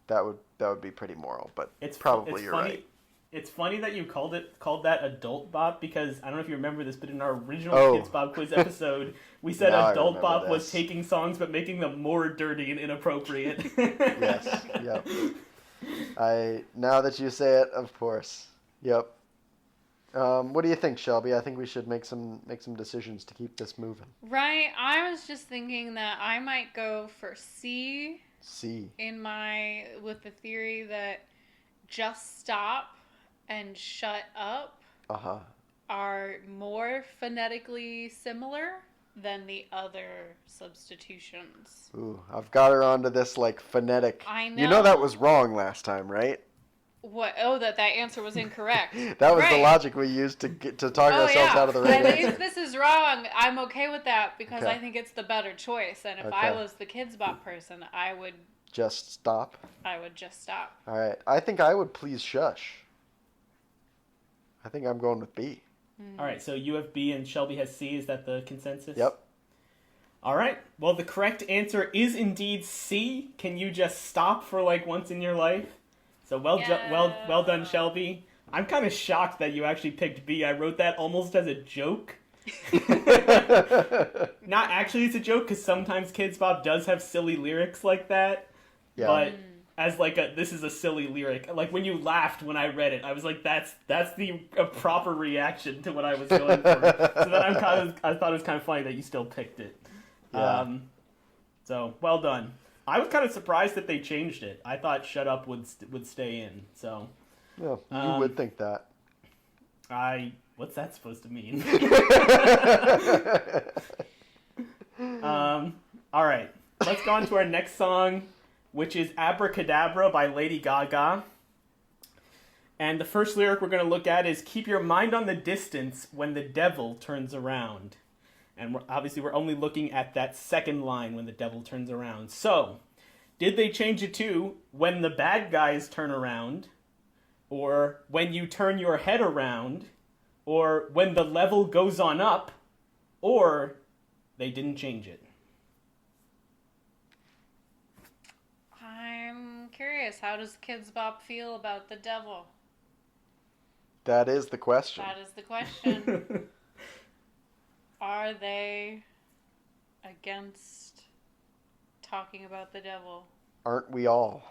that would be pretty moral. But you're right. It's funny that you called that Adult Bop because I don't know if you remember this, but in our original Kids Bop quiz episode, we said Adult Bop was taking songs but making them more dirty and inappropriate. Yes. Yep. Now that you say it, of course. Yep. What do you think, Shelby? I think we should make some decisions to keep this moving. Right. I was just thinking that I might go for C. C. With the theory that Just Stop and Shut Up are more phonetically similar than the other substitutions. Ooh, I've got her onto this like phonetic. I know. You know that was wrong last time, right? What? Oh, that answer was incorrect. That was the logic we used to talk ourselves out of the right answer. If this is wrong, I'm okay with that because I think it's the better choice. And if I was the Kids Bop person, I would just stop. I would just stop. All right. I think I would please shush. I think I'm going with B. All right, so you have B and Shelby has C. Is that the consensus? Yep. All right. Well, the correct answer is indeed C. Can you just stop for like once in your life? So well done, Shelby. I'm kind of shocked that you actually picked B. I wrote that almost as a joke. Not actually as a joke, because sometimes Kids Bop does have silly lyrics like that. Yeah. But as like this is a silly lyric. Like when you laughed when I read it, I was like, that's a proper reaction to what I was going for. So then I thought it was kind of funny that you still picked it. Yeah. So well done. I was kind of surprised that they changed it. I thought "Shut Up" would stay in. So. Yeah, you would think that. What's that supposed to mean? All right, let's go on to our next song, which is "Abracadabra" by Lady Gaga. And the first lyric we're going to look at is "Keep your mind on the distance when the devil turns around." And we're only looking at that second line, when the devil turns around. So, did they change it to "when the bad guys turn around," or "when you turn your head around," or "when the level goes on up," or they didn't change it? I'm curious, how does Kids Bop feel about the devil? That is the question. That is the question. Are they against talking about the devil? Aren't we all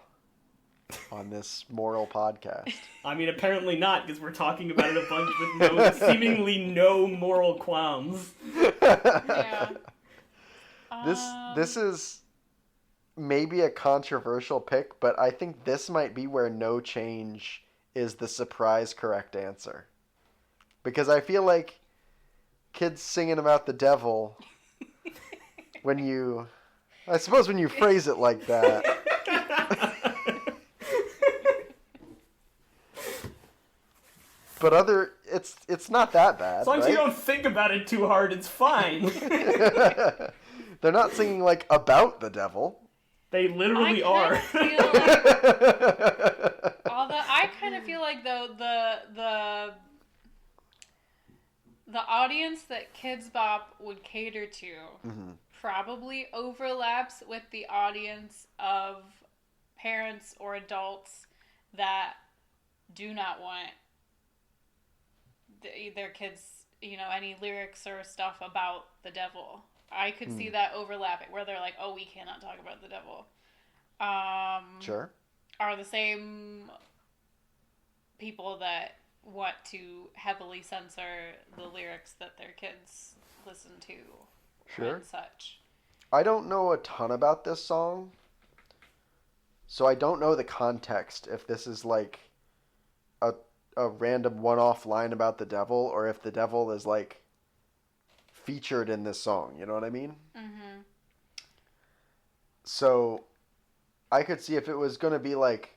on this moral podcast? I mean, apparently not, because we're talking about it a bunch with seemingly no moral qualms. Yeah. This is maybe a controversial pick, but I think this might be where no change is the surprise correct answer. Because I feel like kids singing about the devil, when you phrase it like that. But it's not that bad. As long as right? you don't think about it too hard, it's fine. They're not singing like about the devil. They literally I are. I kind of feel like though the audience that Kids Bop would cater to probably overlaps with the audience of parents or adults that do not want their kids, any lyrics or stuff about the devil. I could see that overlapping where they're like, oh, we cannot talk about the devil. Sure. Are the same people that want to heavily censor the lyrics that their kids listen to Sure. and such. I don't know a ton about this song, so I don't know the context, if this is like a random one-off line about the devil, or if the devil is like featured in this song, you know what I mean? Mm-hmm. So I could see if it was going to be like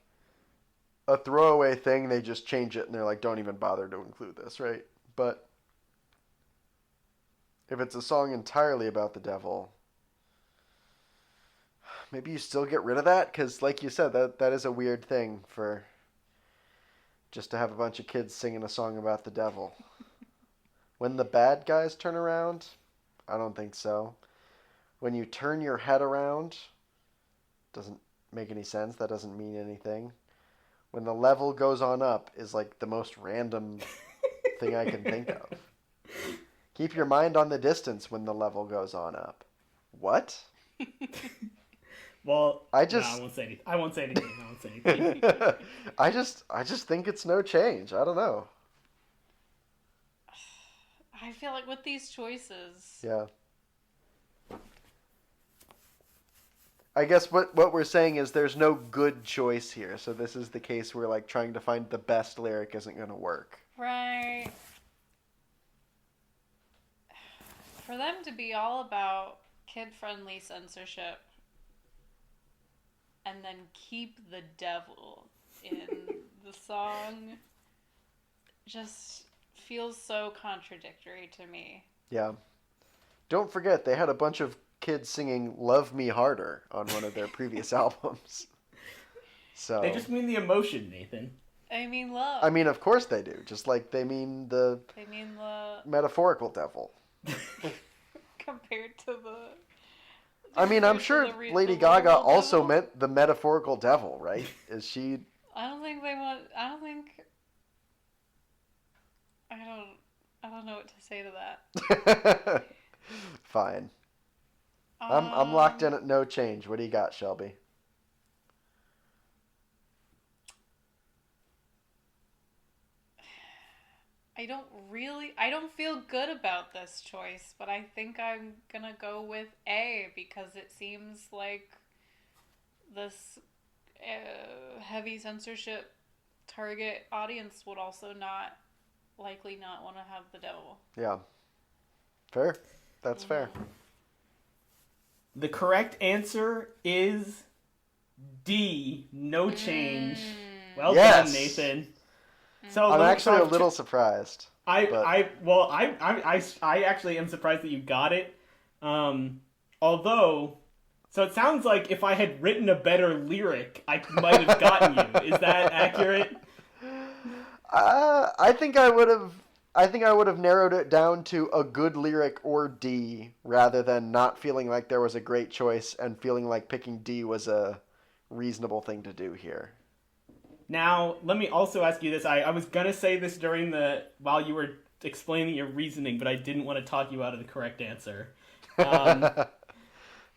a throwaway thing, they just change it and they're like, don't even bother to include this, right? But if it's a song entirely about the devil, maybe you still get rid of that, because like you said, that is a weird thing for just to have a bunch of kids singing a song about the devil. When the bad guys turn around, I don't think so. When you turn your head around, doesn't make any sense. That doesn't mean anything. When the level goes on up is like the most random thing I can think of. Keep your mind on the distance when the level goes on up. What? Well, I won't say anything. I won't say anything. I just think it's no change. I don't know. I feel like with these choices, Yeah. I guess what we're saying is there's no good choice here. So this is the case where like trying to find the best lyric isn't going to work. right? For them to be all about kid-friendly censorship and then keep the devil in the song just feels so contradictory to me. Yeah. Don't forget they had a bunch of kids singing Love Me Harder on one of their previous albums. So They just mean the emotion, Nathan. I mean love. I mean, of course they do. Just like they mean the They mean the metaphorical devil. compared to the I mean, I'm compared to sure the Lady the Gaga literal also devil. meant the metaphorical devil, right? Is she... I don't think I don't know what to say to that. Fine. I'm locked in at no change. What do you got, Shelby? I don't feel good about this choice, but I think I'm gonna go with A because it seems like this heavy censorship target audience would also likely not want to have the devil. Yeah. Fair. That's fair. The correct answer is D. No change. Well Yes. done, Nathan. So I'm let me actually a talk- little surprised. but- I actually am surprised that you got it. Although, so it sounds like if I had written a better lyric, I might have gotten you. Is that accurate? I think I would have narrowed it down to a good lyric or D rather than not feeling like there was a great choice and feeling like picking D was a reasonable thing to do here. Now, let me also ask you this. I was gonna say this while you were explaining your reasoning, but I didn't want to talk you out of the correct answer.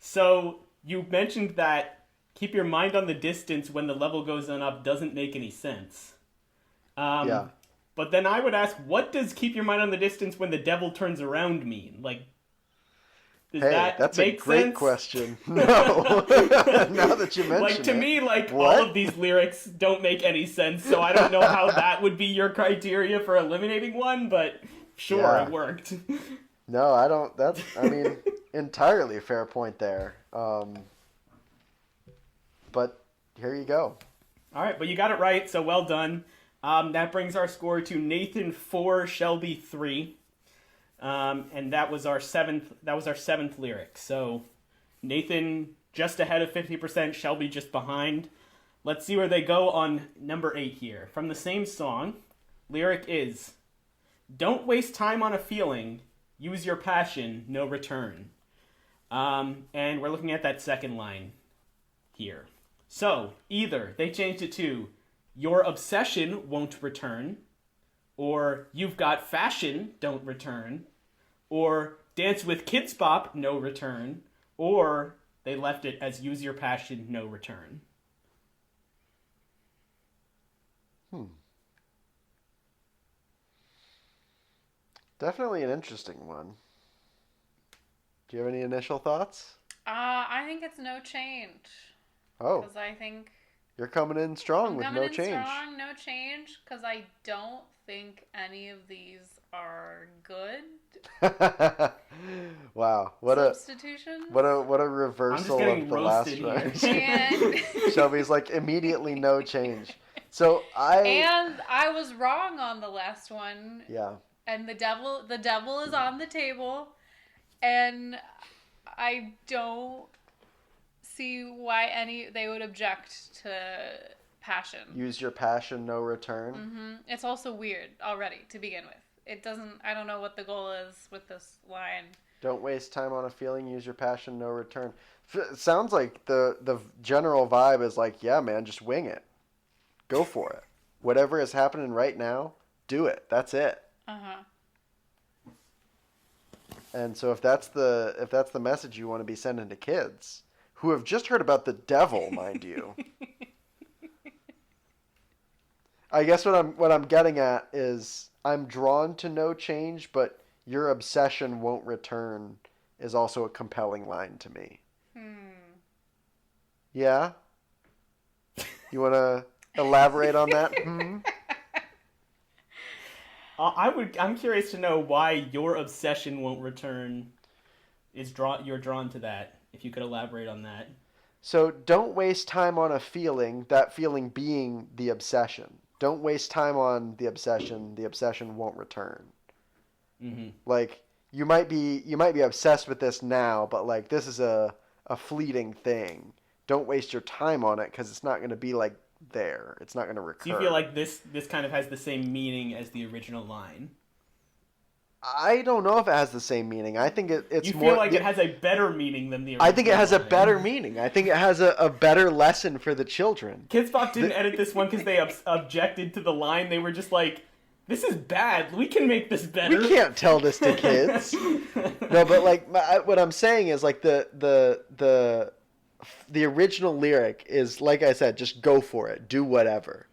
So you mentioned that keep your mind on the distance when the level goes on up doesn't make any sense. Yeah. But then I would ask, what does keep your mind on the distance when the devil turns around mean? Like, does Hey, that that's a make great sense? question. No. Now that you mention Like, to it. me, like, What? all of these lyrics don't make any sense, so I don't know how that would be your criteria for eliminating one, but sure, Yeah. it worked. No, I don't. That's, I mean, entirely a fair point there. But here you go. All right, but you got it right, so well done. That brings our score to Nathan 4, Shelby 3. And that was our seventh lyric. So Nathan just ahead of 50%, Shelby just behind. Let's see where they go on number 8 here. From the same song, lyric is, "Don't waste time on a feeling, use your passion, no return." And we're looking at that second line here. So either they changed it to, "Your obsession won't return," or "You've got fashion, don't return," or "Dance with Kids Bop, no return," or they left it as "Use your passion, no return." Definitely an interesting one. Do you have any initial thoughts? I think it's no change. Oh, Because I think you're coming in strong I'm with coming no in change. strong, no change. Because I don't think any of these are good Wow, what a substitutions. reversal getting of the last roasted one. here. Shelby's like immediately no change. So And I was wrong on the last one. yeah. And the devil is on the table, and I don't see why they would object to passion. Use your passion, no return. Mm-hmm. It's also weird already to begin with. It doesn't. I don't know what the goal is with this line. Don't waste time on a feeling. Use your passion, no return. Sounds like the general vibe is like, yeah, man, just wing it. Go for it. Whatever is happening right now, do it. That's it. Uh-huh. And so if that's the message you want to be sending to kids who have just heard about the devil, mind you. I guess what I'm getting at is I'm drawn to no change, but your obsession won't return is also a compelling line to me. Yeah? You want to elaborate on that? I'm curious to know why your obsession won't return you're drawn to that. If you could elaborate on that. So don't waste time on a feeling, that feeling being the obsession. Don't waste time on the obsession won't return. Mm-hmm. Like you might be obsessed with this now, but like this is a fleeting thing. Don't waste your time on it because it's not going to be like there. It's not going to recur. Do you feel like this kind of has the same meaning as the original line? I don't know if it has the same meaning. I think it's you more. Feel like it has a better meaning than the original I think it has a line. better meaning. I think it has a better lesson for the children. Kids Bop didn't edit this one because they objected to the line. They were just like, "This is bad. We can make this better." We can't tell this to kids. No, but like what I'm saying is like the original lyric is, like I said, just go for it, do whatever,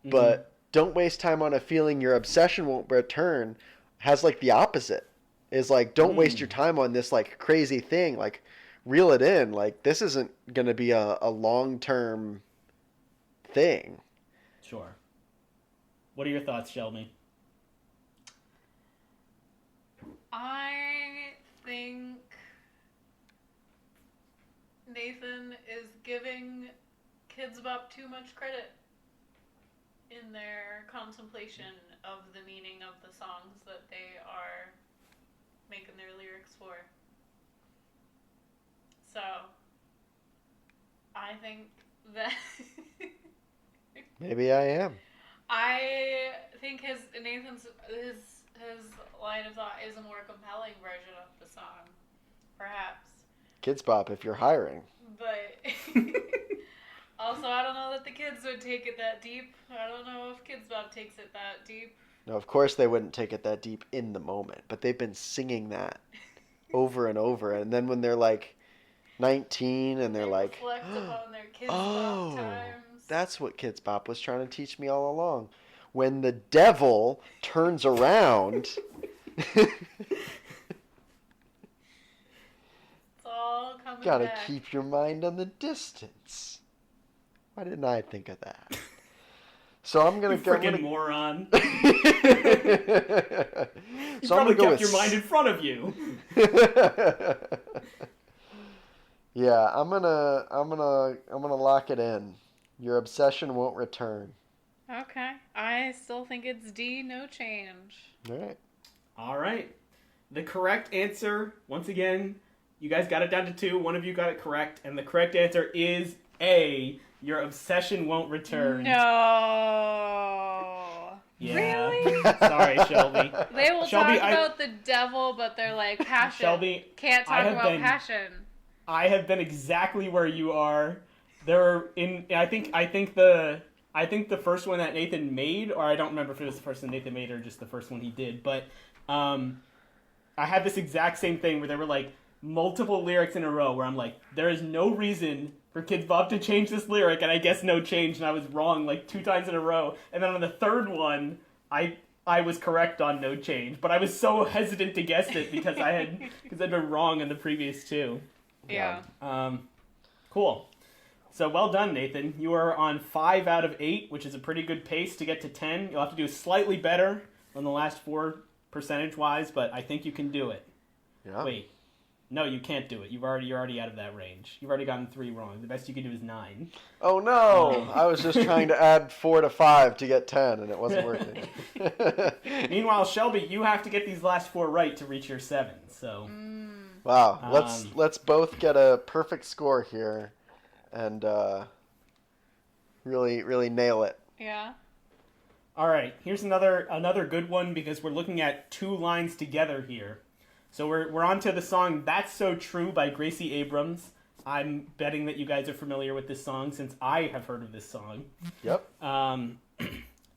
but don't waste time on a feeling your obsession won't return. Has like the opposite, is like don't waste your time on this like crazy thing, like reel it in, like this isn't gonna be a long-term thing. Sure. What are your thoughts, Shelby? I think Nathan is giving Kids Bop too much credit in their contemplation of the meaning of the songs that they are making their lyrics for. So, I think that Maybe I am. I think his line of thought is a more compelling version of the song, perhaps. Kids Bop, if you're hiring. But also, I don't know that the kids would take it that deep. I don't know if Kids Bop takes it that deep. No, of course they wouldn't take it that deep in the moment, but they've been singing that over and over, and then when they're like 19 and they're like, reflect upon their Kids oh, Bop times. that's what Kids Bop was trying to teach me all along. When the devil turns around. It's all coming Gotta back. keep your mind on the distance. Why didn't I think of that? So I'm gonna You go. freaking moron. So You I'm probably gonna go kept with your mind in front of you. Yeah, I'm gonna lock it in. Your obsession won't return. Okay. I still think it's D, no change. All right. All right. The correct answer, once again, you guys got it down to 2. One of you got it correct, and the correct answer is A. Your obsession won't return. No. Yeah. Really? Sorry, Shelby. They will Shelby, talk about the devil, but they're like passion. Shelby, Can't I talk have about been- passion. I have been exactly where you are. I think the first one that Nathan made, or I don't remember if it was the first one Nathan made or just the first one he did, but I had this exact same thing where there were like multiple lyrics in a row where I'm like, there is no reason for Kids Bop to change this lyric, and I guess no change, and I was wrong like 2 times in a row. And then on the third one, I was correct on no change, but I was so hesitant to guess it because I'd been wrong in the previous 2. Yeah. Cool. So well done, Nathan. You are on 5 out of 8, which is a pretty good pace to get to 10. You'll have to do slightly better than the last 4 percentage-wise, but I think you can do it. Yeah. Wait. No, you can't do it. You're already out of that range. You've already gotten 3 wrong. The best you can do is 9. Oh no! I was just trying to add 4 to 5 to get 10, and it wasn't working. Meanwhile, Shelby, you have to get these last 4 right to reach your 7. So Wow. Let's both get a perfect score here, and really nail it. Yeah. all right, here's another good one because we're looking at 2 lines together here. So we're on to the song That's So True by Gracie Abrams. I'm betting that you guys are familiar with this song since I have heard of this song. Yep.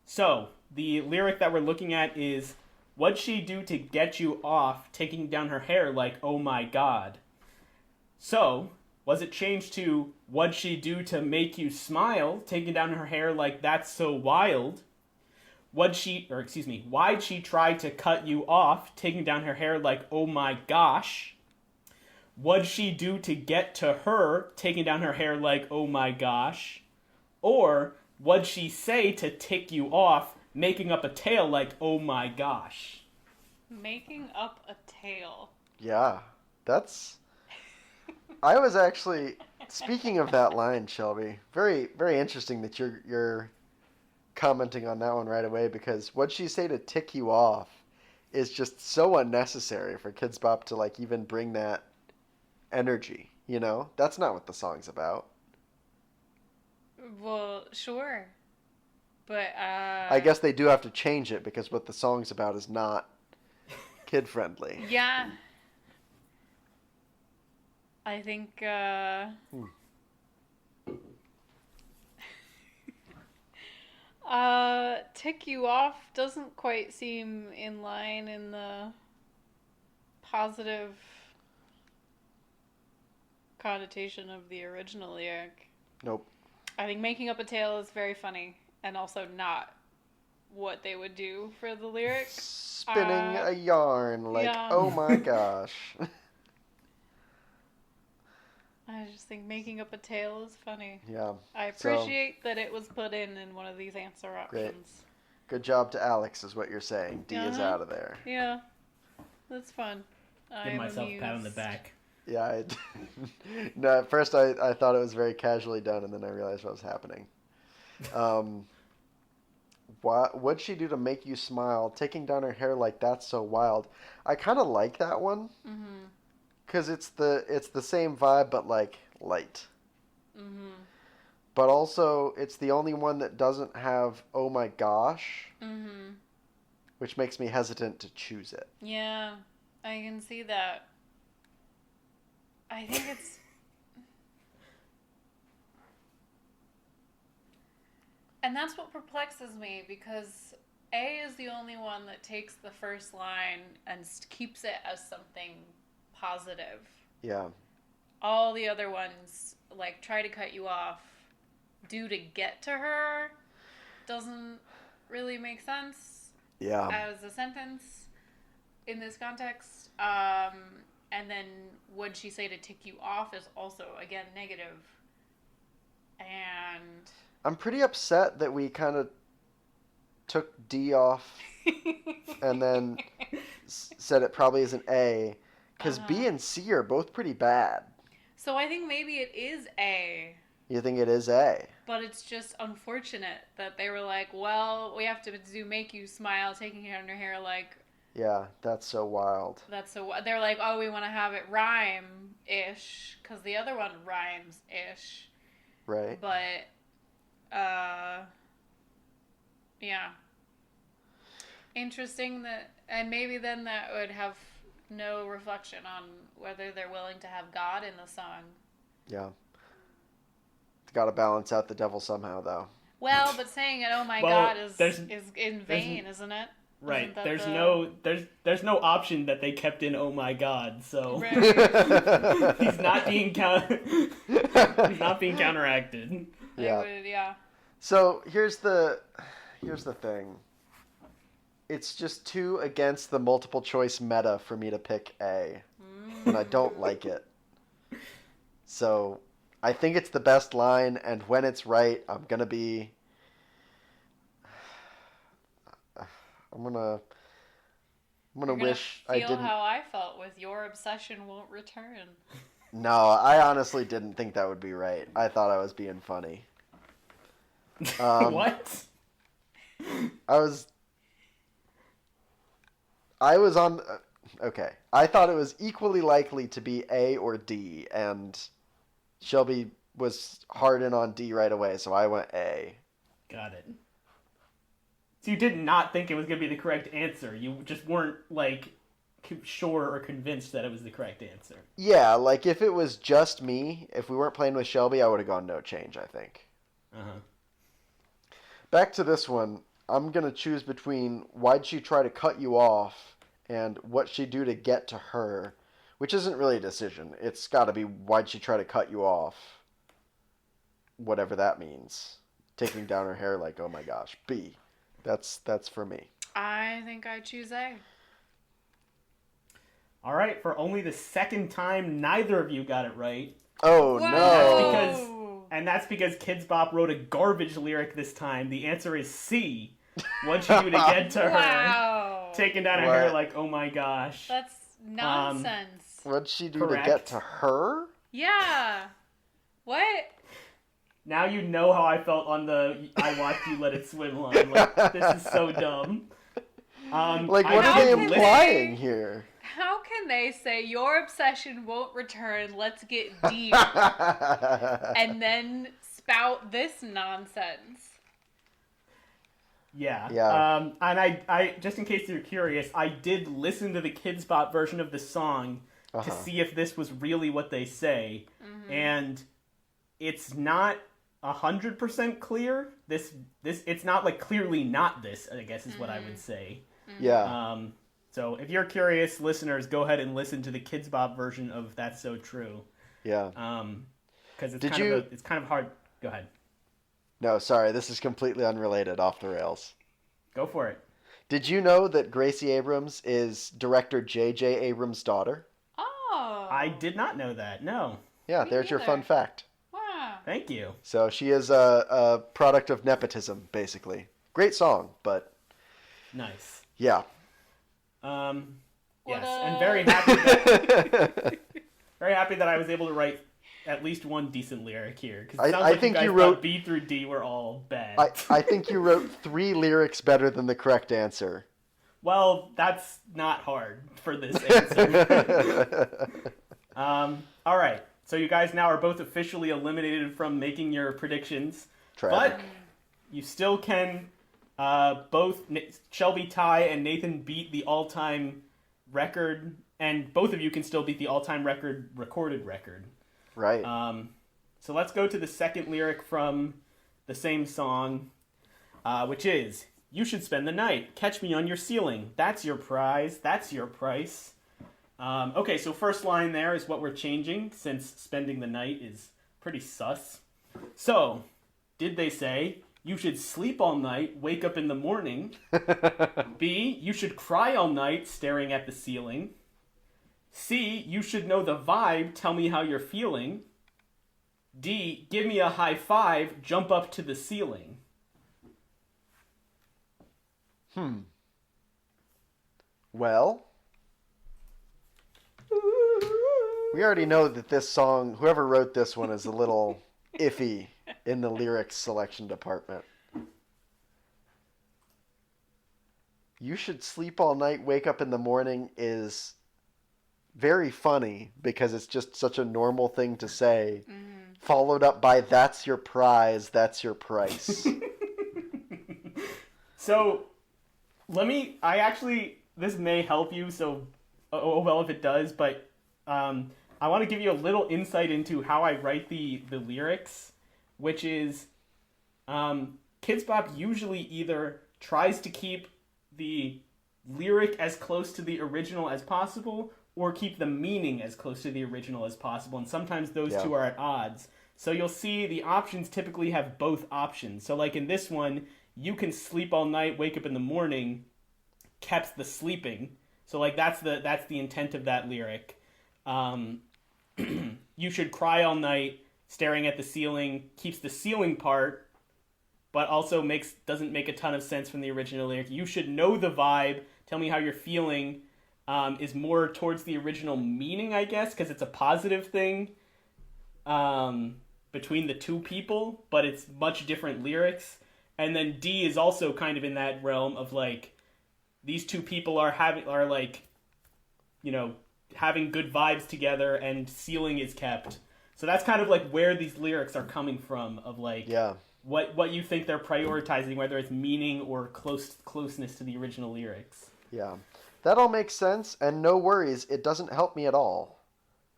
So the lyric that we're looking at is, "What'd she do to get you off, taking down her hair like, oh my god?" So, was it changed to, "What'd she do to make you smile, taking down her hair like that's so wild?" Why'd she try to cut you off, taking down her hair like, oh my gosh? What'd she do to get to her, taking down her hair like, oh my gosh? Or, what'd she say to tick you off, making up a tale like, oh my gosh? Making up a tale. Yeah. That's. I was actually speaking of that line, Shelby. Very very interesting that you're commenting on that one right away, because what'd she say to tick you off is just so unnecessary for Kids Bop to like even bring that energy, you know? That's not what the song's about. Well, sure. But, I guess they do have to change it because what the song's about is not kid-friendly. yeah. I think, tick you off doesn't quite seem in line in the positive connotation of the original lyric. Nope. I think making up a tale is very funny and also not what they would do for the lyric. Spinning a yarn like, yeah. oh my gosh. I just think making up a tale is funny. Yeah. I appreciate that it was put in one of these answer options. Good job to Alex is what you're saying. D is Uh-huh. out of there. Yeah, that's fun. Give myself a pat on the back. Yeah, no, at first I thought it was very casually done, and then I realized what was happening. What'd she do to make you smile? Taking down her hair like that's so wild. I kind of like that one. Mm-hmm. Because it's the same vibe, but like light. Mm-hmm. But also, it's the only one that doesn't have "oh my gosh," Mm-hmm. which makes me hesitant to choose it. Yeah, I can see that. I think it's... And that's what perplexes me, because A is the only one that takes the first line and keeps it as something positive. Yeah. All the other ones, like, try to cut you off, do to get to her, doesn't really make sense Yeah. as a sentence in this context. And then would she say to tick you off is also, again, negative. And... I'm pretty upset that we kind of took D off and then said it probably is an A, because B and C are both pretty bad. So I think maybe it is A. You think it is A? But it's just unfortunate that they were like, well, we have to do Make You Smile, taking it on your hair, like, Yeah, that's so wild. that's so. They're like, oh, we want to have it rhyme-ish, because the other one rhymes-ish. Right. But, yeah. Interesting that, and maybe then that would have no reflection on whether they're willing to have God in the song. Yeah. Got to balance out the devil somehow, though. Well, but saying it, oh my Well, God, is in vain, isn't it? Right. Isn't that There's no option that they kept in "Oh my God," so Right. he's not being he's not being counteracted. Yeah. Yeah. So here's the thing. It's just too against the multiple choice meta for me to pick A, and I don't like it. So I think it's the best line, and when it's right, I'm gonna You're wish gonna I feel didn't. how I felt with Your Obsession Won't Return. No, I honestly didn't think that would be right. I thought I was being funny. What? I was on. Okay, I thought it was equally likely to be A or D, and Shelby was hard in on D right away, so I went A. Got it. So you did not think it was going to be the correct answer. You just weren't, like, sure or convinced that it was the correct answer. Yeah, like if it was just me, if we weren't playing with Shelby, I would have gone no change, I think. Uh-huh. Back to this one, I'm going to choose between Why'd She Try to Cut You Off and What'd She Do to Get to Her, which isn't really a decision. It's got to be Why'd She Try to Cut You Off, whatever that means. Taking down her hair like, oh my gosh. B. That's for me. I think I choose A. All right, for only the second time, neither of you got it right. Oh, Whoa. no. And that's because Kids Bop wrote a garbage lyric this time. The answer is C. What'd you do to get to her? Wow. Taking down her What? hair like, oh my gosh. That's nonsense. What'd she do Correct. to get to her? Yeah. What? Now you know how I felt on the I Watched You Let It Swim line. Like, this is so dumb. Like, I what are How they can implying here? How can they say Your Obsession Won't Return, let's get deep, and then spout this nonsense? Yeah. Yeah. And I just in case you're curious, I did listen to the Kids Bop version of the song to see if this was really what they say, and it's not 100% clear. This it's not like clearly not this, I guess is what I would say. Yeah. So if you're curious, listeners, go ahead and listen to the Kids Bop version of That's So True. Yeah. Because it's it's kind of hard. Go ahead. No, sorry, this is completely unrelated, off the rails. Go for it. Did you know that Gracie Abrams is director J.J. Abrams' daughter? Oh. I did not know that. No. Yeah, Me there's your neither. fun fact. Wow. Thank you. So she is a product of nepotism, basically. Great song, but Nice. yeah. Yes, What and very happy that I was able to write at least one decent lyric here. Because it sounds I like think you guys you wrote- thought B through D were all bad. I think you wrote 3 lyrics better than the correct answer. Well, that's not hard for this answer. All right. So you guys now are both officially eliminated from making your predictions. Tragic. But you still can both Shelby, Ty, and Nathan beat the all-time record, and both of you can still beat the all-time recorded record. Right. So let's go to the second lyric from the same song, which is, "You should spend the night. Catch me on your ceiling. That's your prize. That's your price." Okay, so first line there is what we're changing, since spending the night is pretty sus. So, did they say, "You should sleep all night, wake up in the morning"? B, "You should cry all night, staring at the ceiling"? C, "You should know the vibe, tell me how you're feeling"? D, "Give me a high five, jump up to the ceiling"? Well, we already know that this song, whoever wrote this one, is a little iffy in the lyrics selection department. You should sleep all night, wake up in the morning is very funny because it's just such a normal thing to say, followed up by that's your prize, that's your price. So, this may help you, so, oh well if it does, but I want to give you a little insight into how I write the lyrics, which is, Kids Bop usually either tries to keep the lyric as close to the original as possible, or keep the meaning as close to the original as possible, and sometimes those two are at odds. So you'll see the options typically have both options. So like in this one, you can sleep all night, wake up in the morning, kept the sleeping. So like that's the intent of that lyric. You should cry all night, staring at the ceiling, keeps the ceiling part, but also doesn't make a ton of sense from the original lyric. You should know the vibe, tell me how you're feeling, is more towards the original meaning, I guess, because it's a positive thing between the two people, but it's much different lyrics. And then D is also kind of in that realm of like, these two people are having good vibes together, and ceiling is kept. So that's kind of like where these lyrics are coming from, of like what you think they're prioritizing, whether it's meaning or closeness to the original lyrics. Yeah. That all makes sense, and no worries, it doesn't help me at all.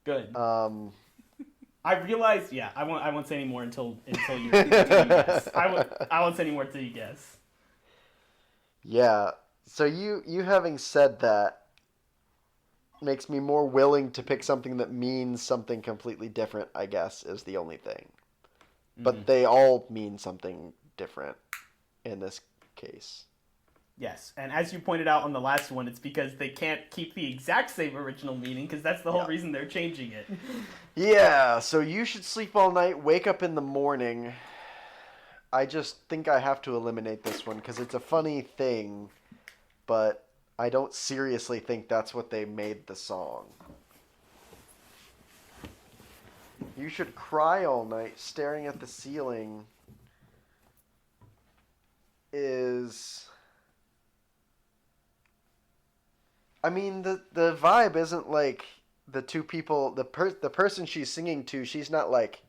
Good. I realized, I won't say any more until you guess. I won't say any more until you guess. Yeah. So you having said that makes me more willing to pick something that means something completely different, I guess, is the only thing. But they all mean something different in this case. Yes, and as you pointed out on the last one, it's because they can't keep the exact same original meaning, because that's the whole reason they're changing it. Yeah, so you should sleep all night, wake up in the morning. I just think I have to eliminate this one, because it's a funny thing, but I don't seriously think that's what they made the song. You should cry all night, staring at the ceiling is... I mean, the vibe isn't like the two people, the person she's singing to, she's not like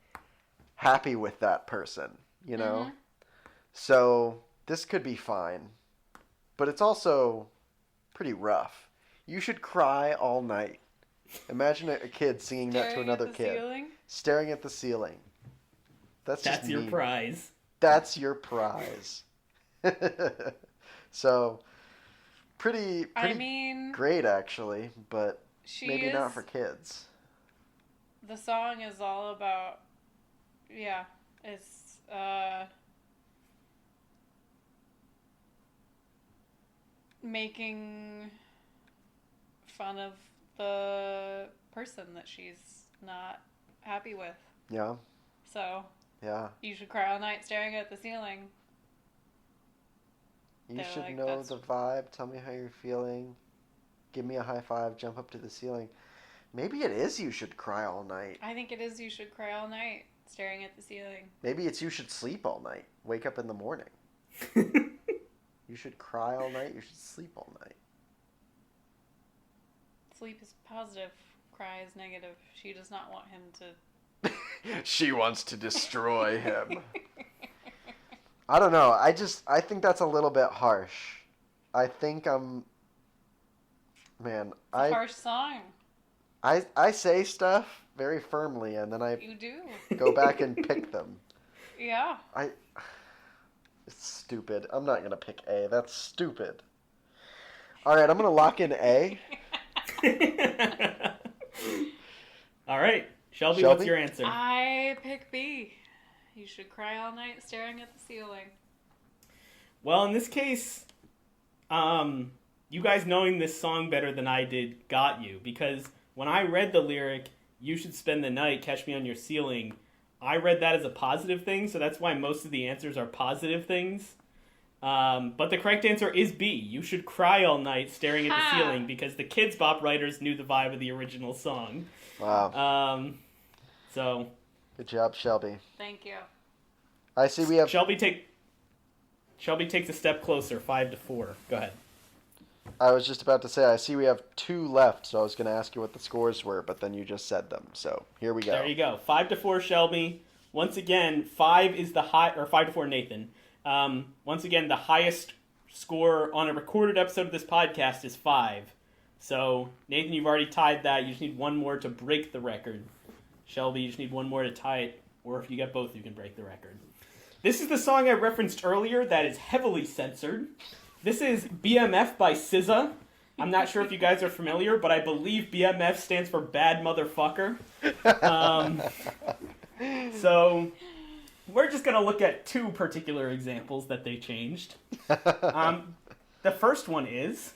happy with that person, you know? Mm-hmm. So this could be fine, but it's also pretty rough. You should cry all night. Imagine a kid singing that to another kid. Ceiling? Staring at the ceiling. That's your prize. That's your prize. So... Pretty great, actually, but maybe not for kids. The song is all about, it's, making fun of the person that she's not happy with. Yeah. So. Yeah. You should cry all night staring at the ceiling. You should know the vibe, tell me how you're feeling, give me a high five, jump up to the ceiling. Maybe it is you should cry all night. I think it is you should cry all night, staring at the ceiling. Maybe it's you should sleep all night, wake up in the morning. You should cry all night, you should sleep all night. Sleep is positive, cry is negative. She does not want him to... She wants to destroy him. I don't know. I think that's a little bit harsh. I think it's a harsh song. I say stuff very firmly, and then You do. Go back and pick them. Yeah. It's stupid. I'm not gonna pick A. That's stupid. All right, I'm gonna lock in A. All right, Shelby, what's your answer? I pick B. You should cry all night staring at the ceiling. Well, in this case, you guys knowing this song better than I did got you, because when I read the lyric, you should spend the night, catch me on your ceiling, I read that as a positive thing, so that's why most of the answers are positive things. But the correct answer is B. You should cry all night staring at the ceiling, because the Kids Bop writers knew the vibe of the original song. Wow. So... Good job, Shelby. Thank you. I see we have. Shelby takes a step closer, 5-4. Go ahead. I was just about to say, I see we have 2 left, so I was going to ask you what the scores were, but then you just said them. So here we go. There you go. 5-4, Shelby. Once again, 5 is the high, or 5-4, Nathan. Once again, the highest score on a recorded episode of this podcast is 5. So, Nathan, you've already tied that. You just need one more to break the record. Shelby, you just need one more to tie it, or if you get both, you can break the record. This is the song I referenced earlier that is heavily censored. This is BMF by SZA. I'm not sure if you guys are familiar, but I believe BMF stands for Bad Motherfucker. So, we're just going to look at 2 particular examples that they changed. The first one is,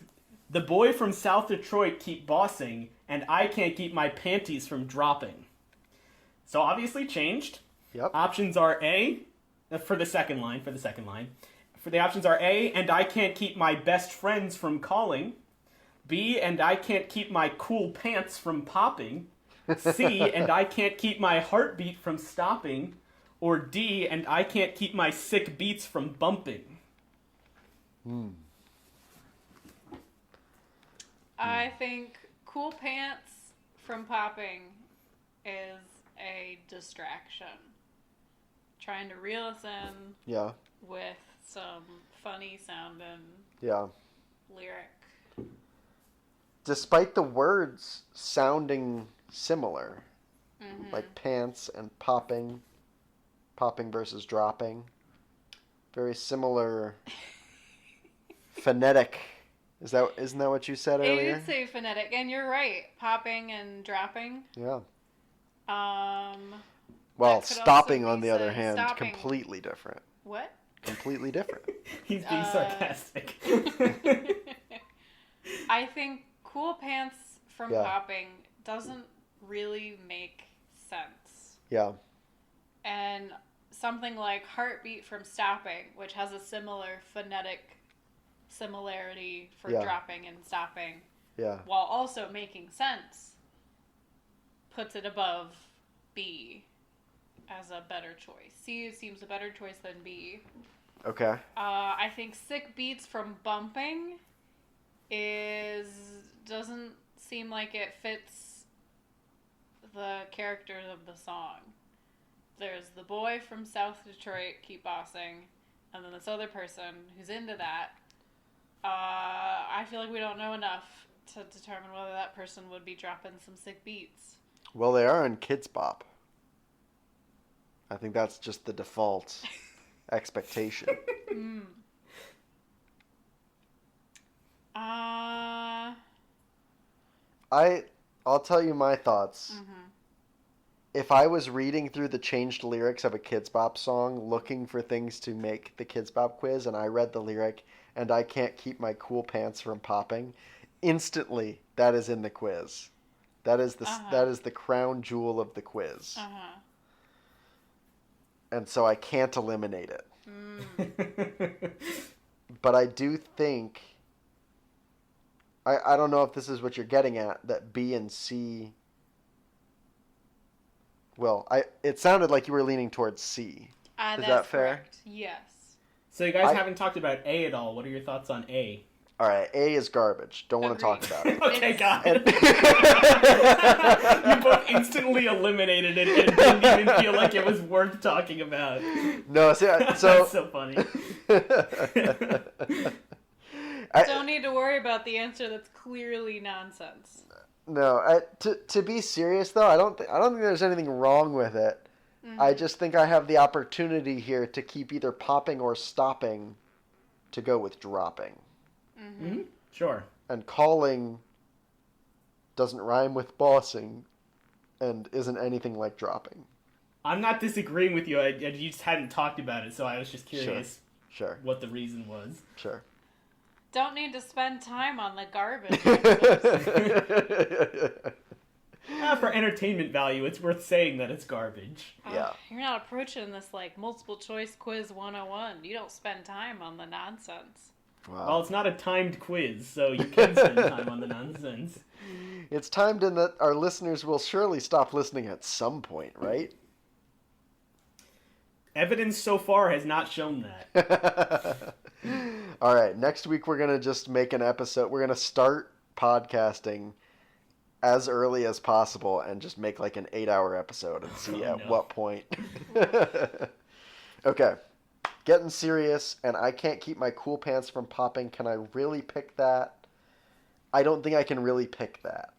the boy from South Detroit keep bossing, and I can't keep my panties from dropping. So obviously changed. Yep. Options are A, for the second line. For the options are A, and I can't keep my best friends from calling. B, and I can't keep my cool pants from popping. C, and I can't keep my heartbeat from stopping. Or D, and I can't keep my sick beats from bumping. I think cool pants from popping is a distraction. Trying to reel us in Yeah. with some funny sounding Yeah. lyric. Despite the words sounding similar, like pants and popping versus dropping, very similar phonetic. Isn't that what you said It earlier? did say phonetic, and you're right. Popping and dropping. Yeah. that Well, could stopping also on be the other said hand, stopping. completely different. What? Completely different. He's being sarcastic. I think cool pants from Yeah. popping doesn't really make sense. Yeah. And something like heartbeat from stopping, which has a similar phonetic similarity for Yeah. dropping and stopping, Yeah. while also making sense, puts it above B as a better choice. C seems a better choice than B. Okay. I think sick beats from bumping doesn't seem like it fits the characters of the song. There's the boy from South Detroit, keep bossing, and then this other person who's into that. I feel like we don't know enough to determine whether that person would be dropping some sick beats. Well, they are in Kids Bop. I think that's just the default expectation. I'll tell you my thoughts. If I was reading through the changed lyrics of a Kids Bop song looking for things to make the Kids Bop quiz, and I read the lyric, and I can't keep my cool pants from popping, instantly that is in the quiz. That is the crown jewel of the quiz. And so I can't eliminate it. But I do think, I don't know if this is what you're getting at, that B and C, well, it sounded like you were leaning towards C. Is that fair? Correct. Yes. So you guys haven't talked about A at all. What are your thoughts on A? All right, A is garbage. Don't want to talk about it. Okay, got it. And- You both instantly eliminated it and didn't even feel like it was worth talking about. No, so That's so funny. Don't need to worry about the answer that's clearly nonsense. No, to be serious though, I don't think there's anything wrong with it. I just think I have the opportunity here to keep either popping or stopping to go with dropping. Mm-hmm. Sure. And calling doesn't rhyme with bossing and isn't anything like dropping. I'm not disagreeing with you. You just hadn't talked about it, so I was just curious Sure. what the reason was. Sure. Don't need to spend time on the garbage. For entertainment value, it's worth saying that it's garbage. Yeah. You're not approaching this like multiple choice quiz 101. You don't spend time on the nonsense. Wow. Well, it's not a timed quiz, so you can spend time on the nonsense. It's timed in that our listeners will surely stop listening at some point, right? Evidence so far has not shown that. All right, next week we're gonna just make an episode. We're gonna start podcasting as early as possible and just make like an 8-hour episode and see at what point. Okay, getting serious, and I can't keep my cool pants from popping. Can I really pick that? I don't think I can really pick that.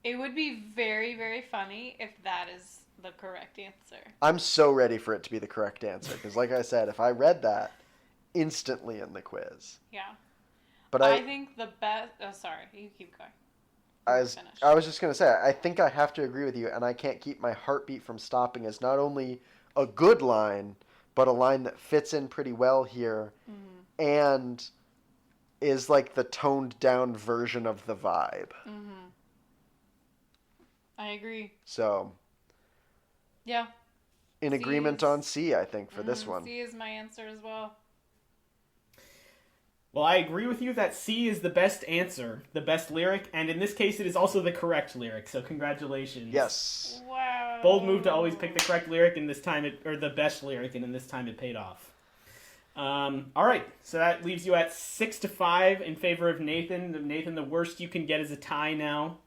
It would be very, very funny if that is the correct answer. I'm so ready for it to be the correct answer because, like I said, if I read that, instantly in the quiz. Yeah. But I think the best... Oh, sorry. You keep going. I Finish. was just going to say, I think I have to agree with you, and I can't keep my heartbeat from stopping is not only a good line, but a line that fits in pretty well here and is like the toned down version of the vibe. I agree. So, Yeah. in C agreement is- on C, I think, for this one. C is my answer as well. Well, I agree with you that C is the best answer, the best lyric, and in this case, it is also the correct lyric. So, congratulations. Yes. Wow. Bold move to always pick the correct lyric, and this time or the best lyric, and in this time it paid off. All right, so that leaves you at 6-5 in favor of Nathan. Nathan, the worst you can get is a tie now.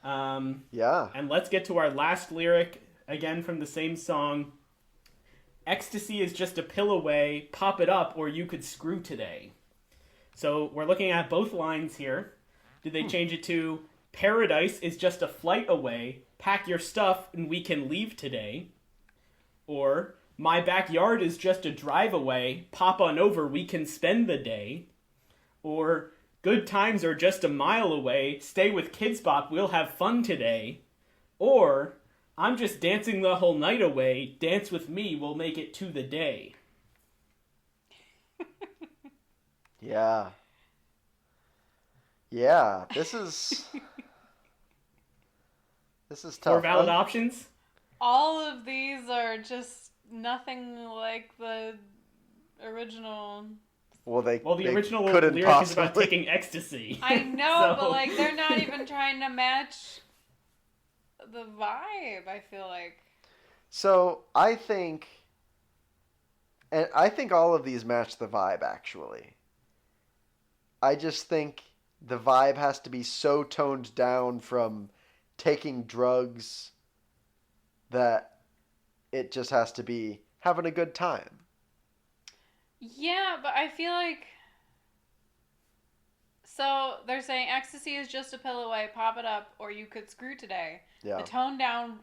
Yeah. And let's get to our last lyric, again from the same song. Ecstasy is just a pill away, pop it up, or you could screw today. So we're looking at both lines here. Did they change it to paradise is just a flight away, pack your stuff and we can leave today? Or my backyard is just a drive away, pop on over, we can spend the day? Or good times are just a mile away, stay with Kids Bop, we'll have fun today? Or I'm just dancing the whole night away, dance with me, we'll make it to the day. Yeah. Yeah, this is tough. Four valid options? All of these are just nothing like the original. Well, The they original couldn't lyric is about possibly- taking ecstasy. I know, So- but like they're not even trying to match the vibe, I feel like. So I think all of these match the vibe, actually. I just think the vibe has to be so toned down from taking drugs that it just has to be having a good time. Yeah, but I feel like. So they're saying ecstasy is just a pill away, pop it up, or you could screw today. Yeah. The toned down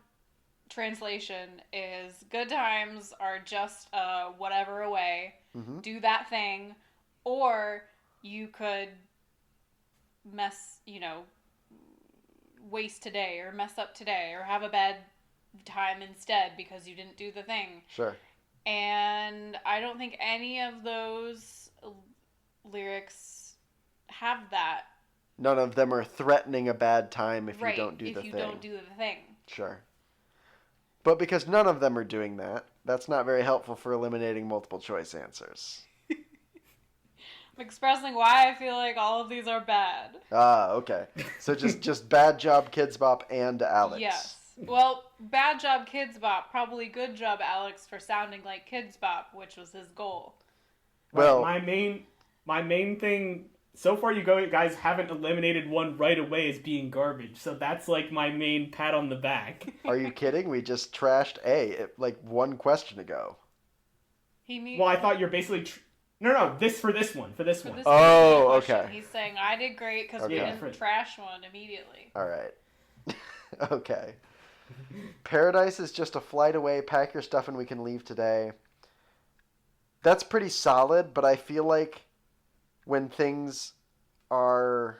translation is good times are just whatever away, Mhm. do that thing, or you could waste today or mess up today or have a bad time instead because you didn't do the thing. Sure. And I don't think any of those lyrics have that. None of them are threatening a bad time if right, you don't do if the you thing. don't do the thing. Sure. But because none of them are doing that, that's not very helpful for eliminating multiple choice answers. I'm expressing why I feel like all of these are bad. Ah, okay. So just bad job, Kids Bop, and Alex. Yes. Well, bad job, Kids Bop. Probably good job, Alex, for sounding like Kids Bop, which was his goal. Well, my main thing so far, you guys haven't eliminated one right away as being garbage. So that's like my main pat on the back. are you kidding? We just trashed A like one question ago. Well, I thought you're basically no. This one. For this Oh, question, okay. He's saying I did great because we Okay. didn't trash one immediately. All right. Okay. Paradise is just a flight away. Pack your stuff and we can leave today. That's pretty solid, but I feel like when things are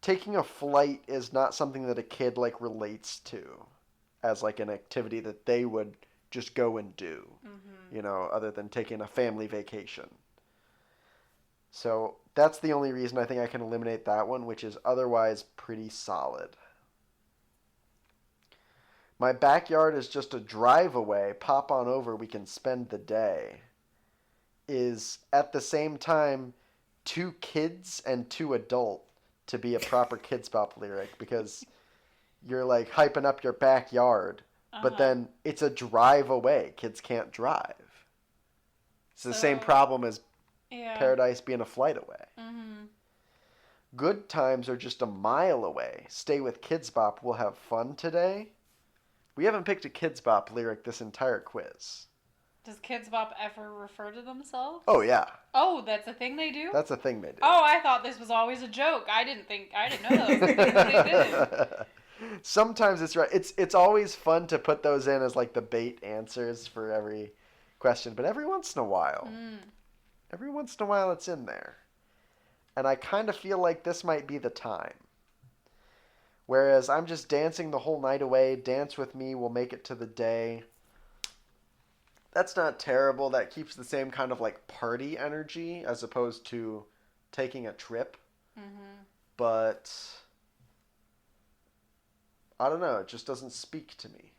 taking a flight is not something that a kid like relates to as like an activity that they would just go and do, other than taking a family vacation. So that's the only reason I think I can eliminate that one, which is otherwise pretty solid. My backyard is just a drive away. Pop on over, we can spend the day. Is at the same time too kids and too adult to be a proper Kids Bop lyric because you're like hyping up your backyard, But then it's a drive away. Kids can't drive. It's the same So- problem as Yeah. Paradise being a flight away. Mm-hmm. Good times are just a mile away. Stay with Kids Bop. We'll have fun today. We haven't picked a Kids Bop lyric this entire quiz. Does Kids Bop ever refer to themselves? Oh, yeah. Oh, that's a thing they do? That's a thing they do. Oh, I thought this was always a joke. I didn't know that was the thing that they did. Sometimes it's right. It's always fun to put those in as like the bait answers for every question, but every once in a while, it's in there. And I kind of feel like this might be the time. Whereas I'm just dancing the whole night away, dance with me, we'll make it to the day. That's not terrible. That keeps the same kind of like party energy as opposed to taking a trip. Mm-hmm. But I don't know, it just doesn't speak to me.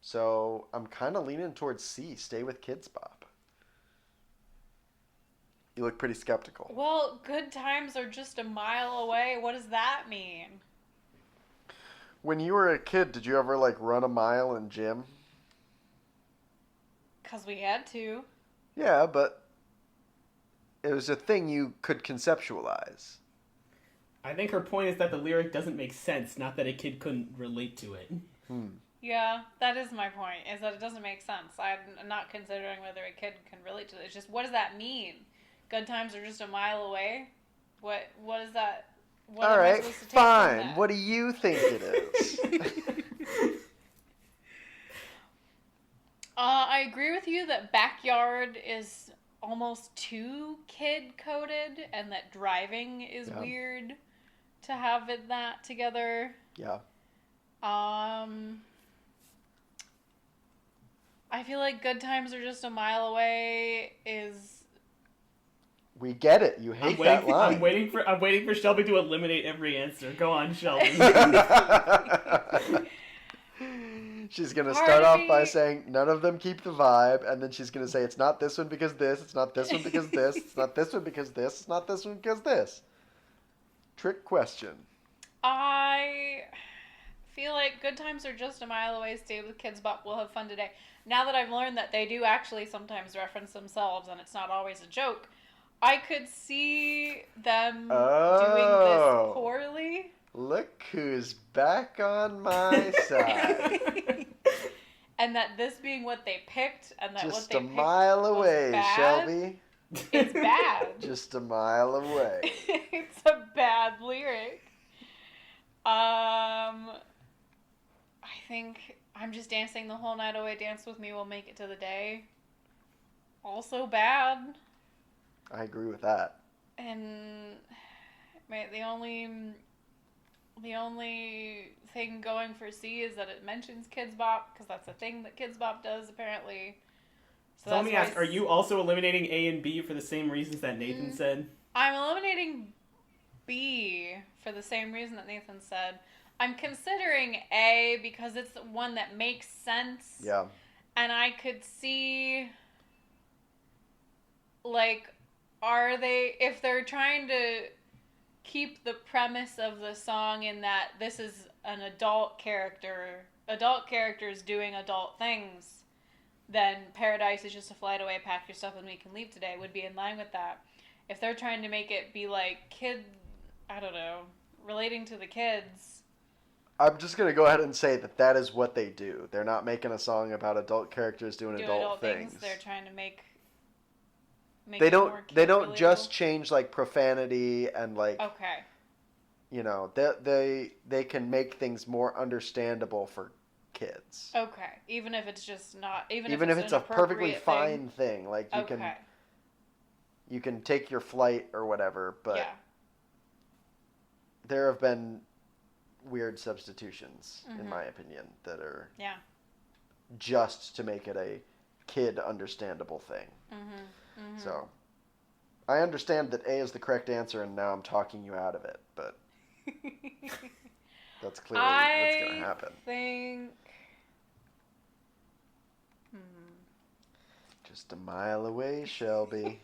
So I'm kind of leaning towards C, stay with Kids Bop. You look pretty skeptical. Well, good times are just a mile away. What does that mean? When you were a kid, did you ever like run a mile in gym? Because we had to. Yeah, but it was a thing you could conceptualize. I think her point is that the lyric doesn't make sense, not that a kid couldn't relate to it. Yeah, that is my point, is that it doesn't make sense. I'm not considering whether a kid can relate to it. It's just, what does that mean? Good times are just a mile away? What is that? What All am I right, supposed to take from fine. that? What do you think it is? I agree with you that Backyard is almost too kid-coded, and that driving is Yeah. weird to have it that together. Yeah. I feel like Good Times Are Just a Mile Away is... We get it. You hate that line. I'm waiting for Shelby to eliminate every answer. Go on, Shelby. She's going to Part start of off by me- saying none of them keep the vibe, and then she's going to say it's not this one because this, it's not this one because this, it's not this one because this, it's not this one because this. Trick question. I feel like Good Times Are Just a Mile Away, stay with Kids Bop, we'll have fun today. Now that I've learned that they do actually sometimes reference themselves and it's not always a joke, I could see them doing this poorly. Look who's back on my side. And that this being what they picked, and that what Just they a picked mile was away, bad. Shelby. It's bad. Just a mile away. It's a bad lyric. I think I'm just dancing the whole night away. Dance with me, we'll make it to the day. Also bad. I agree with that. And the only thing going for C is that it mentions Kids Bop, because that's a thing that Kids Bop does apparently. So let me that's ask, why are you also eliminating A and B for the same reasons that Nathan said? I'm eliminating B for the same reason that Nathan said. I'm considering A because it's the one that makes sense. Yeah. And I could see, like, if they're trying to keep the premise of the song in that this is an adult characters doing adult things, then Paradise is just a flight away, pack your stuff and we can leave today would be in line with that. If they're trying to make it be like relating to the kids. I'm just going to go ahead and say that is what they do. They're not making a song about adult characters doing adult things. They're trying to make They it more don't kid-relatable. just change like profanity and like Okay. you know, they can make things more understandable for kids. Okay. Even if it's just not even If it's an a perfectly appropriate fine thing, like you Okay. can take your flight or whatever, but Yeah. there have been weird substitutions in Mhm. my opinion that are Yeah. just to make it a kid understandable thing. Mhm. Mhm. So I understand that A is the correct answer and now I'm talking you out of it, but that's clearly what's going to happen. think. Just a mile away, Shelby.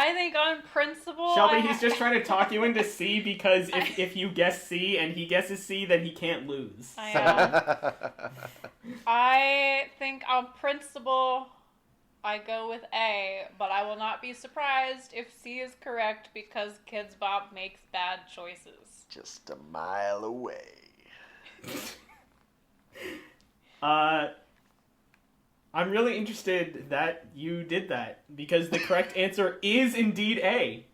I think on principle, Shelby, he's just trying to talk you into C because if you guess C and he guesses C, then he can't lose. I think on principle, I go with A, but I will not be surprised if C is correct because Kids Bop makes bad choices. Just a mile away. I'm really interested that you did that because the correct answer is indeed A.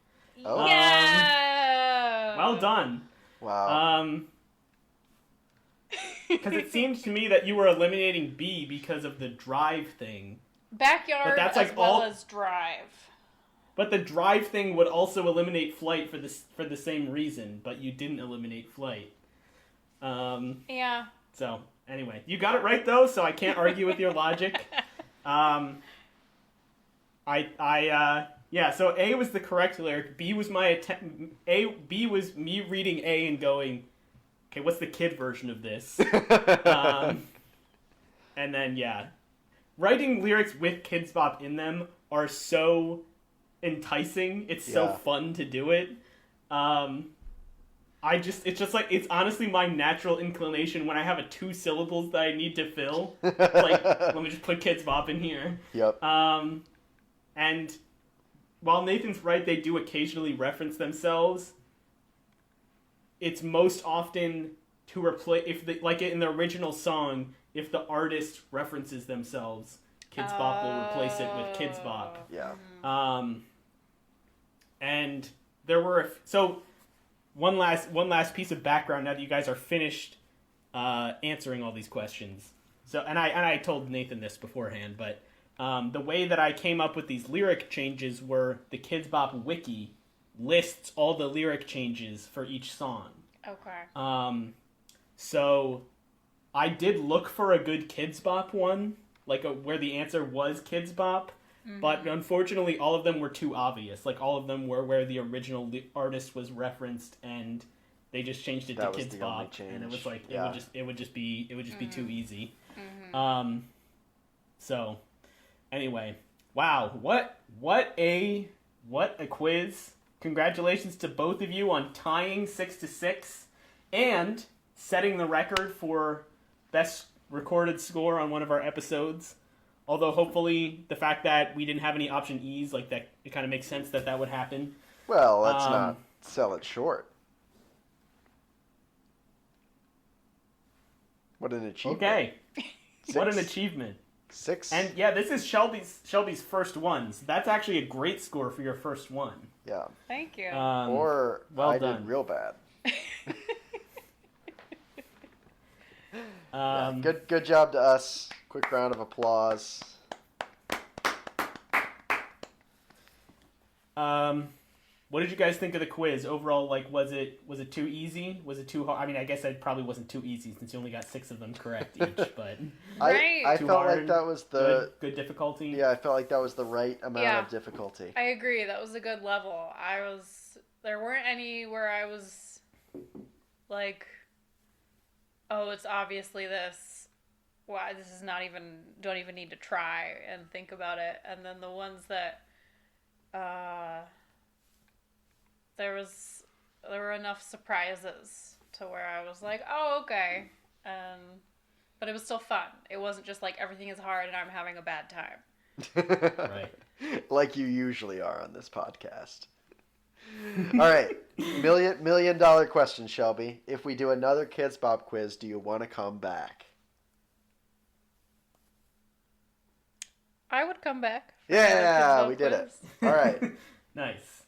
Oh. Yeah. Well done. Wow. Because it seemed to me that you were eliminating B because of the drive thing. Backyard But that's as like well all- as drive. But the drive thing would also eliminate flight for the same reason, but you didn't eliminate flight. Yeah. So anyway, you got it right though, so I can't argue with your logic. Yeah. So A was the correct lyric. B was my B was me reading A and going, okay, what's the kid version of this? And then yeah, writing lyrics with Kids Bop in them are so enticing. It's so Yeah. fun to do it. It's just like, it's honestly my natural inclination when I have a 2 syllables that I need to fill. Like, let me just put Kids Bop in here. Yep. And while Nathan's right, they do occasionally reference themselves. It's most often to replace, like in the original song, if the artist references themselves, Kids Bop will replace it with Kids Bop. Yeah. And there were so one last piece of background now that you guys are finished answering all these questions. So and I told Nathan this beforehand, but the way that I came up with these lyric changes were the Kids Bop wiki lists all the lyric changes for each song. Okay. So I did look for a good Kids Bop one, like where the answer was Kids Bop. But unfortunately, all of them were too obvious. Like, all of them were where the original artist was referenced, and they just changed it That to was Kids the only Bop, and it change. was like Yeah. it would just be too easy. Mm-hmm. So anyway, wow, what a quiz! Congratulations to both of you on tying 6-6 and setting the record for best recorded score on one of our episodes. Although hopefully the fact that we didn't have any option E's, like that, it kind of makes sense that that would happen. Well, let's not sell it short. What an achievement. Okay, what an 6. achievement. 6. And yeah, this is Shelby's first one. So that's actually a great score for your first one. Yeah. Thank you. Or well I done. did real bad. Um, Good job to us. Quick round of applause. What did you guys think of the quiz overall? Like, was it too easy? Was it too hard? I mean, I guess it probably wasn't too easy since you only got 6 of them correct each. But Right. I Too felt like hard, that was the good difficulty. yeah. I felt like that was the right amount Yeah. of difficulty. I agree. That was a good level. There weren't any where I was like, oh, it's obviously this. Why this is not even, don't even need to try and think about it. And then the ones that, there were enough surprises to where I was like, oh, okay. But it was still fun. It wasn't just like everything is hard and I'm having a bad time. Right. Like you usually are on this podcast. All right, $1 million question, Shelby. If we do another Kids Bop quiz, do you want to come back? I would come back. Yeah, we did it. All right. Nice.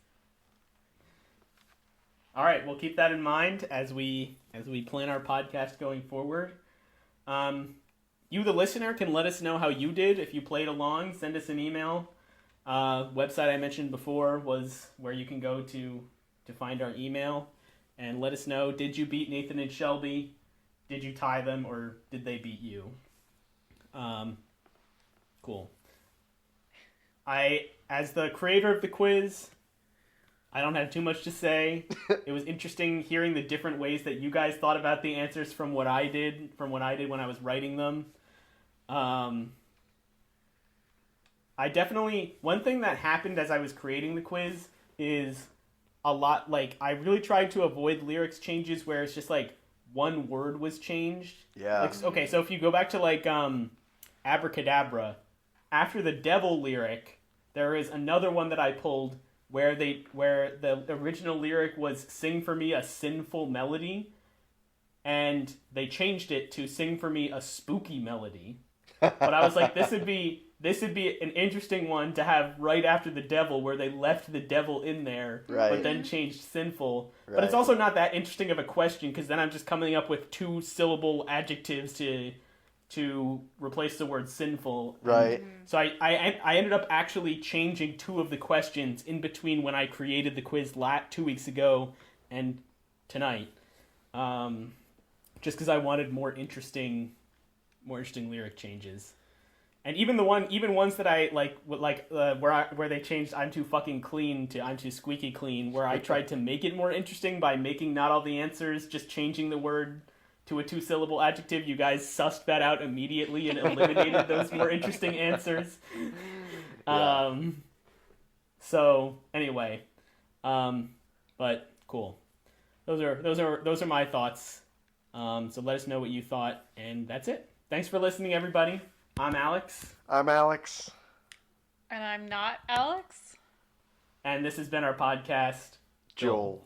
All right, we'll keep that in mind as we plan our podcast going forward. You, the listener, can let us know how you did if you played along. Send us an email. Website I mentioned before was where you can go to find our email, and let us know, did you beat Nathan and Shelby? Did you tie them, or did they beat you? Cool. As the creator of the quiz, I don't have too much to say. It was interesting hearing the different ways that you guys thought about the answers from what I did when I was writing them. I definitely, one thing that happened as I was creating the quiz is a lot, like, I really tried to avoid lyrics changes where it's just, like, one word was changed. Yeah. Like, okay, so if you go back to, like, Abracadabra, after the devil lyric, there is another one that I pulled where the original lyric was "Sing for me a sinful melody," and they changed it to "Sing for me a spooky melody." But I was like, this would be an interesting one to have right after the devil, where they left the devil in there, Right. but then changed sinful. Right. But it's also not that interesting of a question, because then I'm just coming up with 2-syllable adjectives to replace the word sinful. Right. So I ended up actually changing 2 of the questions in between when I created the quiz 2 weeks ago and tonight, just because I wanted more interesting lyric changes. And even ones that I where they changed "I'm too fucking clean" to "I'm too squeaky clean," where I tried to make it more interesting by making not all the answers, just changing the word to a 2-syllable adjective. You guys sussed that out immediately and eliminated those more interesting answers. Yeah. So anyway, but cool. Those are my thoughts. So let us know what you thought, and that's it. Thanks for listening, everybody. I'm Alex. I'm Alex. And I'm not Alex. And this has been our podcast, Joel.